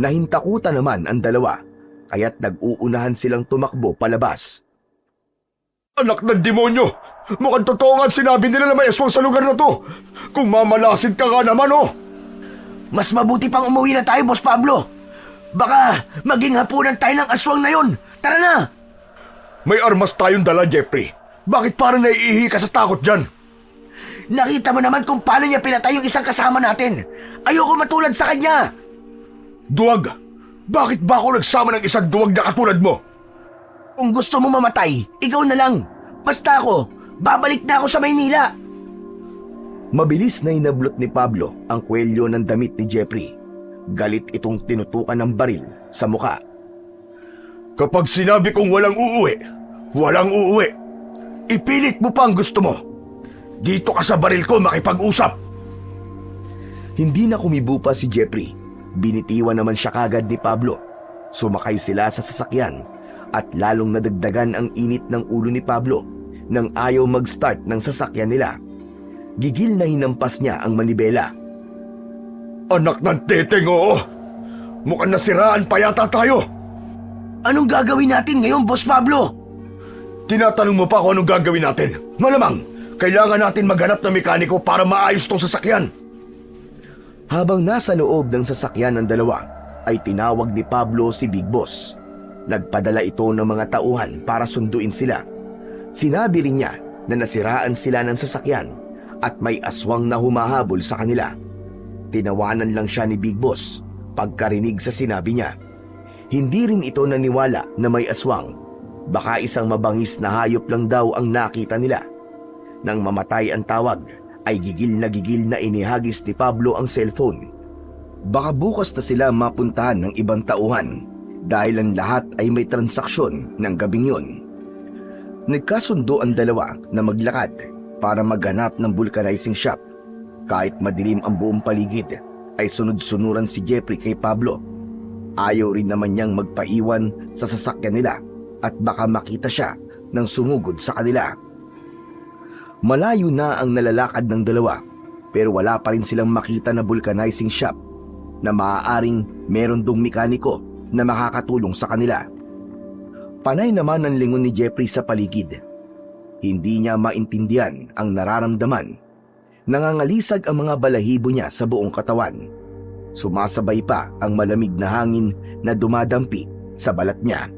Nahintakutan naman ang dalawa, kaya't nag-uunahan silang tumakbo palabas. Anak ng demonyo! Mukhang totoo nga sinabi nila na may aswang sa lugar na to. Kung mamalasin ka nga naman, oh! Mas mabuti pang umuwi na tayo, Boss Pablo. Baka maging hapunan tayo ng aswang na yon. Tara na! May armas tayong dala, Jeffrey. Bakit parang naiihi ka sa takot dyan? Nakita mo naman kung paano niya pinatay yung isang kasama natin. Ayoko matulad sa kanya. Duwag! Bakit ba ako nagsama ng isang duwag na katulad mo? Kung gusto mo mamatay, ikaw na lang. Basta ako, babalik na ako sa Maynila. Mabilis na inablot ni Pablo ang kwelyo ng damit ni Jeffrey. Galit itong tinutukan ng baril sa muka. Kapag sinabi kong walang uuwi, walang uuwi. Ipilit mo pa ang gusto mo. Dito ka sa baril ko makipag-usap. Hindi na kumibo pa si Jeffrey. Binitiwan naman siya kagad ni Pablo. Sumakay sila sa sasakyan at lalong nadagdagan ang init ng ulo ni Pablo nang ayaw mag-start ng sasakyan nila. Gigil na hinampas niya ang manibela. Anak ng teteng, oo. Mukhang nasiraan pa yata tayo. Anong gagawin natin ngayon, Boss Pablo? Tinatanong mo pa kung anong gagawin natin. Malamang, kailangan natin maghanap ng mekaniko para maayos tong sasakyan. Habang nasa loob ng sasakyan ng dalawa, ay tinawag ni Pablo si Big Boss. Nagpadala ito ng mga tauhan para sunduin sila. Sinabi rin niya na nasiraan sila ng sasakyan at may aswang na humahabol sa kanila. Tinawanan lang siya ni Big Boss pagkarinig sa sinabi niya. Hindi rin ito naniwala na may aswang. Baka isang mabangis na hayop lang daw ang nakita nila. Nang mamatay ang tawag, ay gigil na inihagis ni Pablo ang cellphone. Baka bukas na sila mapuntahan ng ibang tauhan dahil ang lahat ay may transaksyon ng gabing yun. Nagkasundo ang dalawa na maglakad para maghanap ng vulcanizing shop. Kahit madilim ang buong paligid, ay sunod-sunuran si Jeffrey kay Pablo. Ayaw rin naman niyang magpaiwan sa sasakyan nila at baka makita siya ng sumugod sa kanila. Malayo na ang nalalakad ng dalawa pero wala pa rin silang makita na vulcanizing shop na maaaring meron dong mekaniko na makakatulong sa kanila. Panay naman ang lingon ni Jeffrey sa paligid. Hindi niya maintindihan ang nararamdaman. Nangangalisag ang mga balahibo niya sa buong katawan. Sumasabay pa ang malamig na hangin na dumadampi sa balat niya.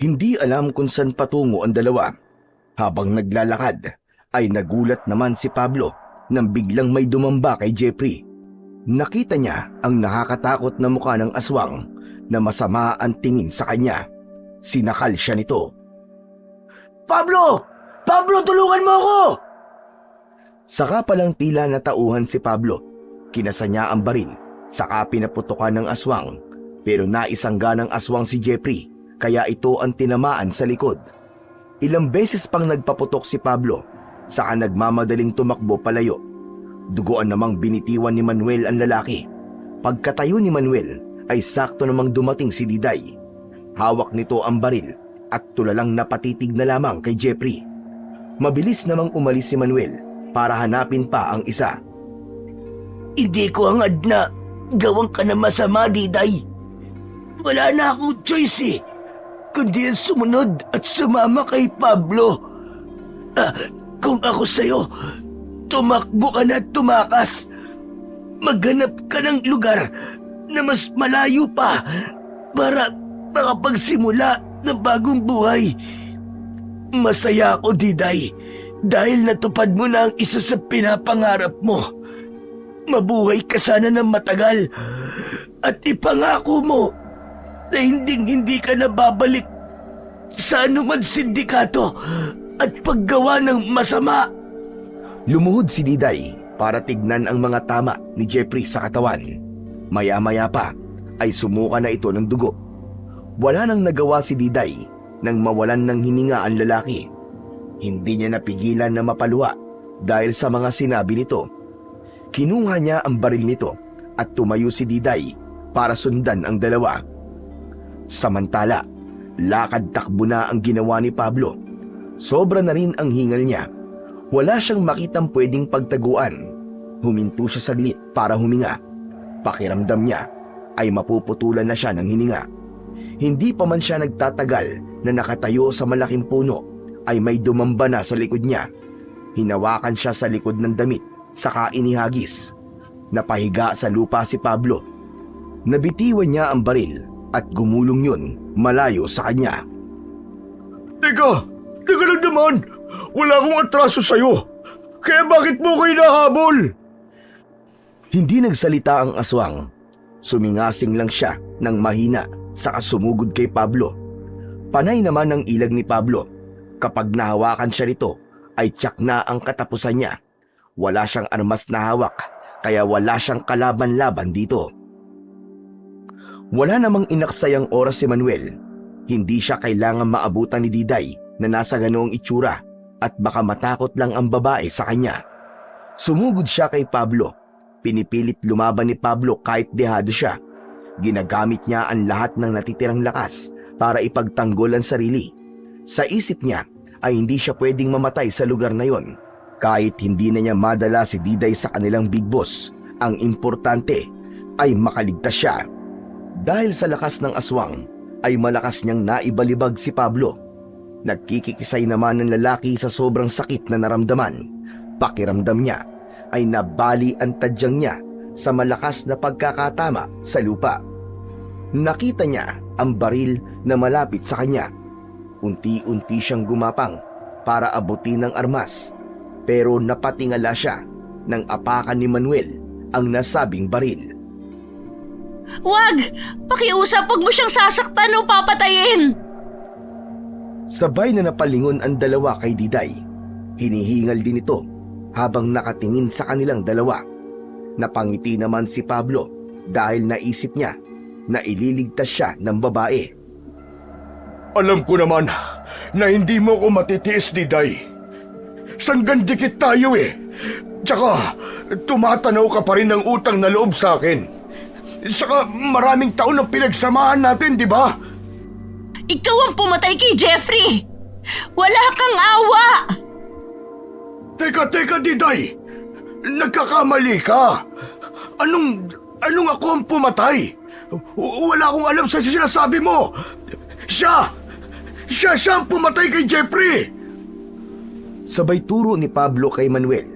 Hindi alam kung saan patungo ang dalawa. Habang naglalakad, ay nagulat naman si Pablo nang biglang may dumamba kay Jeffrey. Nakita niya ang nakakatakot na mukha ng aswang na masama ang tingin sa kanya Sinakal siya nito. Pablo! Pablo, tulungan mo ako! Saka palang tila natauhan si Pablo. Kinasa niya ang baril, saka pinaputokan ng aswang. Pero naisangga ng aswang si Jeffrey, kaya ito ang tinamaan sa likod. Ilang beses pang nagpaputok si Pablo, saka nagmamadaling tumakbo palayo. Duguan namang binitiwan ni Manuel ang lalaki. Pagkatayo ni Manuel ay sakto namang dumating si Diday. Hawak nito ang baril at tulalang napatitig na lamang kay Jeffrey. Mabilis namang umalis si Manuel para hanapin pa ang isa. Hindi ko hangad na gawang ka na masama, Diday. Wala na akong choice kundi ang sumunod at sumama kay Pablo. Kung ako sa'yo, tumakbo ka na at tumakas. Maghanap ka ng lugar na mas malayo pa para makapagsimula ng bagong buhay. Masaya ako, Diday, dahil natupad mo na ang isa sa pinapangarap mo. Mabuhay ka sana ng matagal at ipangako mo na hindi ka na babalik sa anuman sindikato at paggawa ng masama. Lumuhod si Diday para tignan ang mga tama ni Jeffrey sa katawan. Maya-maya pa ay sumuka na ito ng dugo. Wala nang nagawa si Diday nang mawalan ng hininga ang lalaki. Hindi niya napigilan na mapaluwa dahil sa mga sinabi nito. Kinuha niya ang baril nito at tumayo si Diday para sundan ang dalawa. Samantala, lakad-takbo na ang ginawa ni Pablo. Sobra na rin ang hingal niya. Wala siyang makitang pwedeng pagtaguan. Huminto siya saglit para huminga. Pakiramdam niya ay mapuputulan na siya ng hininga. Hindi pa man siya nagtatagal na nakatayo sa malaking puno ay may dumamba na sa likod niya. Hinawakan siya sa likod ng damit saka inihagis. Napahiga sa lupa si Pablo. Nabitiwan niya ang baril at gumulong yun malayo sa kanya. Teka lang naman! Wala akong atraso sa'yo! Kaya bakit mo ko hinahabol? Hindi nagsalita ang aswang. Sumingasing lang siya ng mahina saka sumugod kay Pablo. Panay naman ang ilag ni Pablo. Kapag nahawakan siya nito ay tiyak na ang katapusan niya. Wala siyang armas na hawak kaya wala siyang kalaban-laban dito. Wala namang inaksayang oras si Manuel. Hindi siya kailangan maabutan ni Diday na nasa ganoong itsura at baka matakot lang ang babae sa kanya. Sumugod siya kay Pablo. Pinipilit lumaban ni Pablo kahit dehado siya. Ginagamit niya ang lahat ng natitirang lakas para ipagtanggol ang sarili. Sa isip niya ay hindi siya pwedeng mamatay sa lugar na yon. Kahit hindi na niya madala si Diday sa kanilang big boss, ang importante ay makaligtas siya. Dahil sa lakas ng aswang, ay malakas niyang naibalibag si Pablo. Nagkikikisay naman ng lalaki sa sobrang sakit na naramdaman. Pakiramdam niya ay nabali ang tadyang niya sa malakas na pagkakatama sa lupa. Nakita niya ang baril na malapit sa kanya. Unti-unti siyang gumapang para abutin ng armas. Pero napatingala siya nang apakan ni Manuel ang nasabing baril. Wag! Pakiusap, wag mo siyang sasaktan o papatayin! Sabay na napalingon ang dalawa kay Diday. Hinihingal din ito habang nakatingin sa kanilang dalawa. Napangiti naman si Pablo dahil naisip niya na ililigtas siya ng babae. Alam ko naman na hindi mo ko matitiis, Diday. Sanggandikit tayo eh. Tsaka, tumatanaw ka pa rin ng utang na loob sa akin. Saka maraming taon ang pinagsamahan natin, di ba? Ikaw ang pumatay kay Jeffrey! Wala kang awa! Teka, Diday. Nagkakamali ka. Anong ako ang pumatay? Wala akong alam sa sinasabi mo. Siya ang pumatay kay Jeffrey. Sabay turo ni Pablo kay Manuel.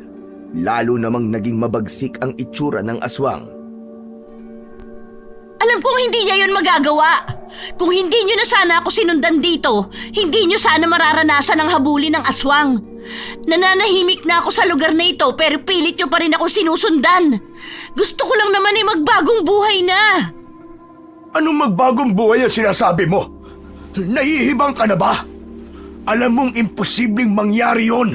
Lalo namang naging mabagsik ang itsura ng aswang. Alam kong hindi niya yun magagawa. Kung hindi niyo na sana ako sinundan dito, hindi niyo sana mararanasan ang habulin ng aswang. Nananahimik na ako sa lugar na ito pero pilit niyo pa rin ako sinusundan. Gusto ko lang naman ay magbagong buhay na. Anong magbagong buhay ang sinasabi mo? Nahihibang ka na ba? Alam mong imposibleng mangyari yon.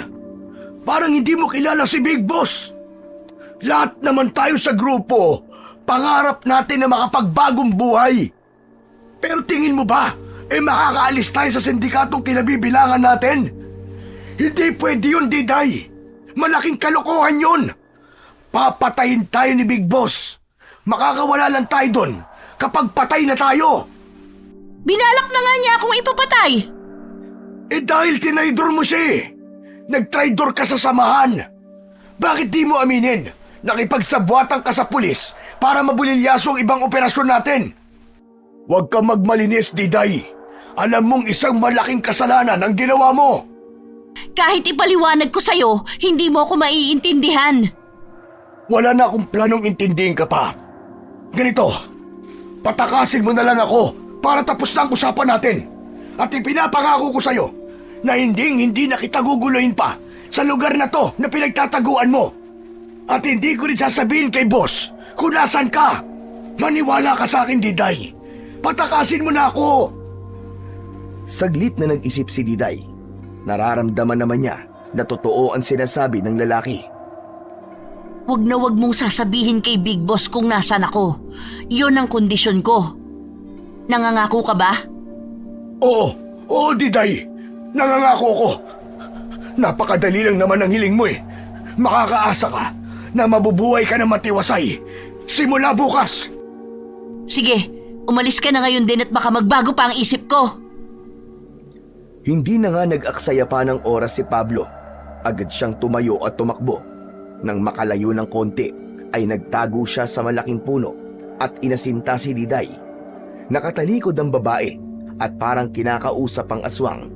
Parang hindi mo kilala si Big Boss. Lahat naman tayo sa grupo, pangarap natin na makapagbagong buhay. Pero tingin mo ba, makakaalis tayo sa sindikatong kinabibilangan natin? Hindi pwede yun, Diday. Malaking kalokohan yun. Papatayin tayo ni Big Boss. Makakawala lang tayo doon kapag patay na tayo. Binalak na nga niya akong ipapatay. Dahil tinaydor mo siya eh. Nagtraidor ka sa samahan. Bakit di mo aminin? Nakipagsabwatan ka sa pulis para mabulilyaso ang ibang operasyon natin. Huwag ka magmalinis, Diday. Alam mong isang malaking kasalanan ang ginawa mo. Kahit ipaliwanag ko sa'yo, hindi mo ako maiintindihan. Wala na akong planong intindihin ka pa. Ganito, patakasin mo na lang ako para tapos na ang usapan natin. At ipinapangako ko sa'yo na hindi na kita guguluhin pa sa lugar na to na pinagtataguan mo. At hindi ko rin sasabihin kay boss kung nasan ka. Maniwala ka sa akin, Diday. Patakasin mo na ako. Saglit na nag-isip si Diday. Nararamdaman naman niya na totoo ang sinasabi ng lalaki. Wag mong sasabihin kay Big Boss kung nasan ako. Iyon ang kondisyon ko. Nangangako ka ba? Oo, Diday. Nangangako ko. Napakadali lang naman ang hiling mo eh. Makakaasa ka na mabubuhay ka na matiwasay. Simula bukas. Sige, umalis ka na ngayon din at baka magbago pa ang isip ko. Hindi na nga nag-aksaya pa ng oras si Pablo. Agad siyang tumayo at tumakbo. Nang makalayo ng konti, ay nagtago siya sa malaking puno at inasinta si Diday. Nakatalikod ang babae at parang kinakausap ang aswang.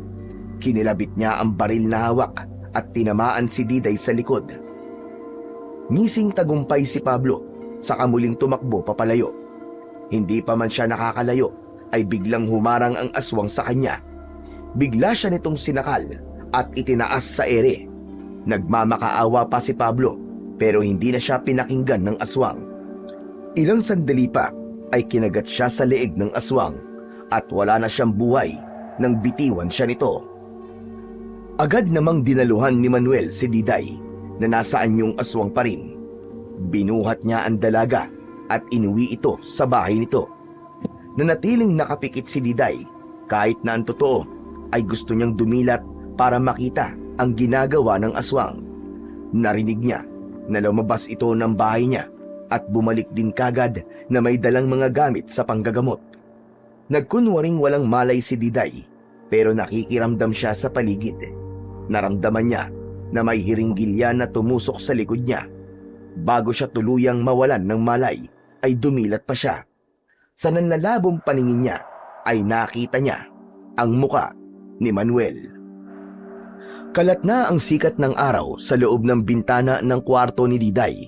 Kinilabit niya ang baril na hawak at tinamaan si Diday sa likod. Ngising tagumpay si Pablo, saka muling tumakbo papalayo. Hindi pa man siya nakakalayo, ay biglang humarang ang aswang sa kanya. Bigla siya nitong sinakal at itinaas sa ere. Nagmamakaawa pa si Pablo pero hindi na siya pinakinggan ng aswang. Ilang sandali pa ay kinagat siya sa leeg ng aswang at wala na siyang buhay nang bitiwan siya nito. Agad namang dinaluhan ni Manuel si Diday na nasaan yung aswang pa rin. Binuhat niya ang dalaga at inuwi ito sa bahay nito. Nanatiling nakapikit si Diday kahit na ang totoo ay gusto niyang dumilat para makita ang ginagawa ng aswang. Narinig niya na lumabas ito ng bahay niya at bumalik din kagad na may dalang mga gamit sa panggagamot. Nagkunwaring walang malay si Diday pero nakikiramdam siya sa paligid. Naramdaman niya na may hiringgilya na tumusok sa likod niya. Bago siya tuluyang mawalan ng malay ay dumilat pa siya. Sa nanlalabong paningin niya ay nakita niya ang muka ni Manuel. Kalat na ang sikat ng araw sa loob ng bintana ng kwarto ni Diday.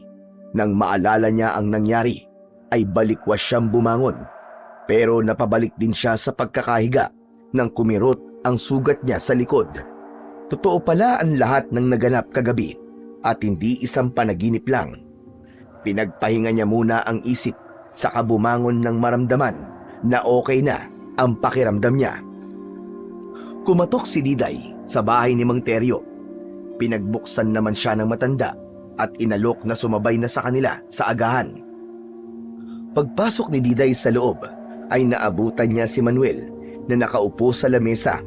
Nang maalala niya ang nangyari, ay balikwas siyang bumangon. Pero napabalik din siya sa pagkakahiga nang kumirot ang sugat niya sa likod. Totoo pala ang lahat ng naganap kagabi at hindi isang panaginip lang. Pinagpahinga niya muna ang isip saka bumangon ng maramdaman na okay na ang pakiramdam niya. Kumatok si Diday sa bahay ni Mang Teryo. Pinagbuksan naman siya ng matanda at inalok na sumabay na sa kanila sa agahan. Pagpasok ni Diday sa loob ay naabutan niya si Manuel na nakaupo sa lamesa.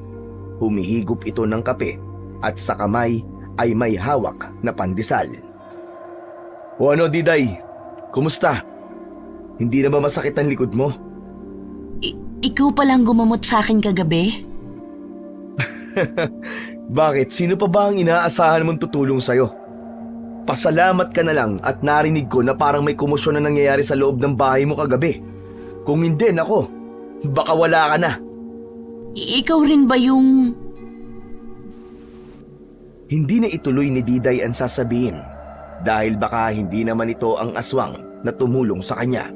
Humihigop ito ng kape at sa kamay ay may hawak na pandesal. O ano, Diday? Kumusta? Hindi na ba masakit ang likod mo? Ikaw palang gumamot sa akin kagabi? Bakit? Sino pa ba ang inaasahan mong tutulong sa'yo? Pasalamat ka na lang at narinig ko na parang may komosyon na nangyayari sa loob ng bahay mo kagabi. Kung hindi, nako, baka wala ka na. Ikaw rin ba yung... Hindi na ituloy ni Diday ang sasabihin dahil baka hindi naman ito ang aswang na tumulong sa kanya.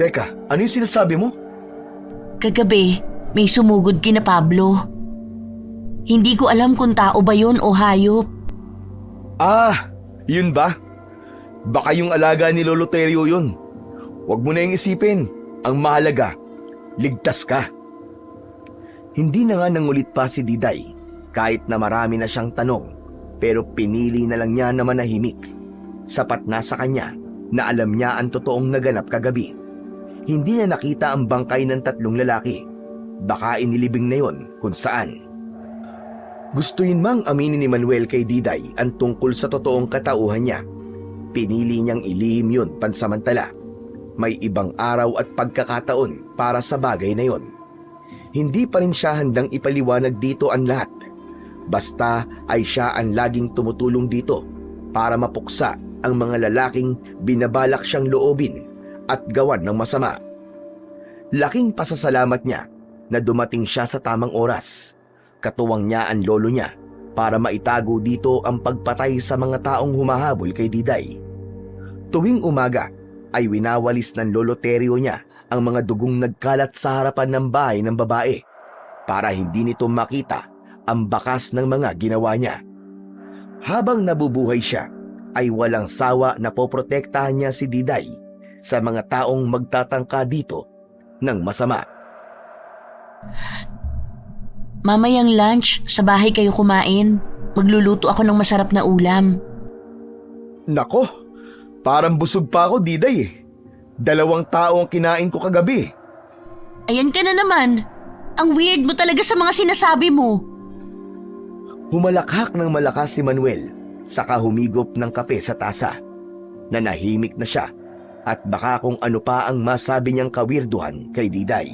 Teka, ano yung sinasabi mo? Kagabi, may sumugod kina Pablo. Hindi ko alam kung tao ba yun o hayop. Ah, yun ba? Baka yung alaga ni Lolo Teryo yun. Huwag mo na yung isipin. Ang mahalaga, ligtas ka. Hindi na nga nangulit pa si Diday kahit na marami na siyang tanong, pero pinili na lang niya na manahimik. Sapat na sa kanya na alam niya ang totoong naganap kagabi. Hindi niya nakita ang bangkay ng 3 lalaki. Baka inilibing na yon kung saan. Gustuin mang aminin ni Manuel kay Diday ang tungkol sa totoong katauhan niya. Pinili niyang ilihim yun pansamantala. May ibang araw at pagkakataon para sa bagay na yon. Hindi pa rin siya handang ipaliwanag dito ang lahat. Basta ay siya ang laging tumutulong dito para mapuksa ang mga lalaking binabalak siyang loobin at gawan ng masama. Laking pasasalamat niya na dumating siya sa tamang oras. Katuwang niya ang lolo niya para maitago dito ang pagpatay sa mga taong humahabol kay Diday. Tuwing umaga ay winawalis ng lolo Terio niya ang mga dugong nagkalat sa harapan ng bahay ng babae para hindi nito makita ang bakas ng mga ginawa niya. Habang nabubuhay siya, ay walang sawa na poprotektahan niya si Diday sa mga taong magtatangka dito ng masama. Mamayang lunch, sa bahay kayo kumain. Magluluto ako ng masarap na ulam. Nako, parang busog pa ako, Diday eh. 2 tao ang kinain ko kagabi. Ayan ka na naman. Ang weird mo talaga sa mga sinasabi mo. Humalakhak ng malakas si Manuel, saka humigop ng kape sa tasa. Nanahimik na siya at baka kung ano pa ang masabi niyang kawirduhan kay Diday.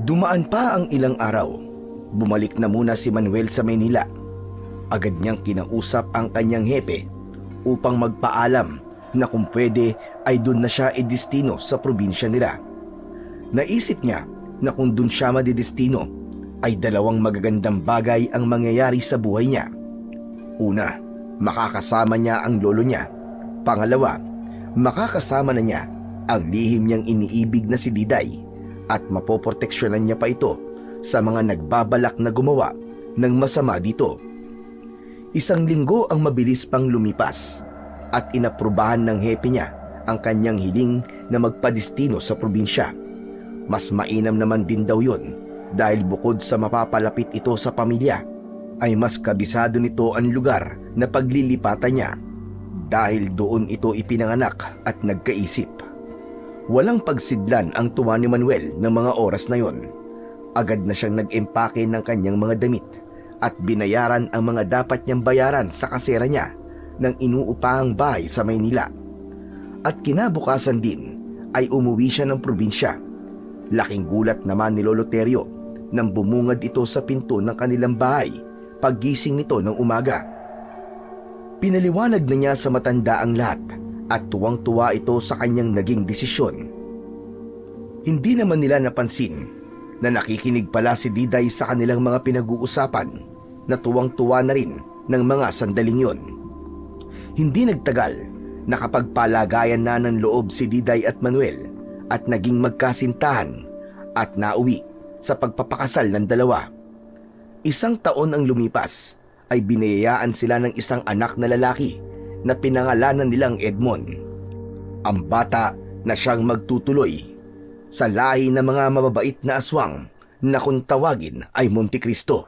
Dumaan pa ang ilang araw. Bumalik na muna si Manuel sa Maynila. Agad niyang kinausap ang kanyang hepe upang magpaalam na kung pwede ay doon na siya idestino sa probinsya nila. Naisip niya na kung doon siya madidestino ay 2 magagandang bagay ang mangyayari sa buhay niya. Una, makakasama niya ang lolo niya. Pangalawa, makakasama na niya ang lihim niyang iniibig na si Diday at mapoproteksyonan niya pa ito sa mga nagbabalak na gumawa ng masama dito. 1 linggo ang mabilis pang lumipas at inaprubahan ng hepe niya ang kanyang hiling na magpadestino sa probinsya. Mas mainam naman din daw yun dahil bukod sa mapapalapit ito sa pamilya, ay mas kabisado nito ang lugar na paglilipatan niya dahil doon ito ipinanganak at nagkaisip. Walang pagsidlan ang tuwa ni Manuel ng mga oras na yon. Agad na siyang nag-empake ng kanyang mga damit at binayaran ang mga dapat niyang bayaran sa kasera niya ng inuupahang bahay sa Maynila. At kinabukasan din ay umuwi siya ng probinsya. Laking gulat naman ni Lolo Terio nang bumungad ito sa pinto ng kanilang bahay paggising nito ng umaga. Pinaliwanag na niya sa matanda ang lahat at tuwang-tuwa ito sa kanyang naging desisyon. Hindi naman nila napansin na nakikinig pala si Diday sa kanilang mga pinag-uusapan na tuwang-tuwa na rin ng mga sandaling yon. Hindi nagtagal, nakapagpalagayan na ng loob si Diday at Manuel at naging magkasintahan at nauwi sa pagpapakasal ng 2. 1 taon ang lumipas ay biniyayaan sila ng isang anak na lalaki na pinangalanan nilang Edmond. Ang bata na siyang magtutuloy sa lahi ng mga mababait na aswang na kung tawagin ay Montecristo.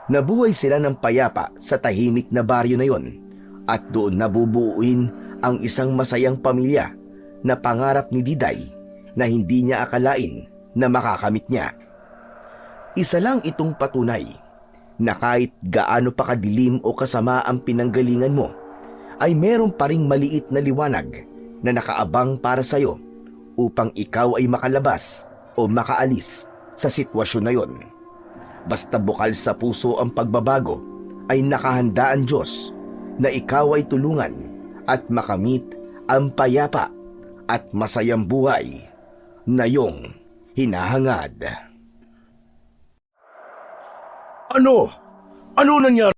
Nabuhay sila ng payapa sa tahimik na baryo na yon at doon nabubuuin ang isang masayang pamilya na pangarap ni Diday na hindi niya akalain na makakamit niya. Isa lang itong patunay na kahit gaano pa kadilim o kasama ang pinanggalingan mo, ay meron pa ring maliit na liwanag na nakaabang para sa'yo upang ikaw ay makalabas o makaalis sa sitwasyon na yon. Basta bukal sa puso ang pagbabago, ay nakahanda ang Diyos na ikaw ay tulungan at makamit ang payapa at masayang buhay na iyong hinahangad. Ano? Ano nangyari?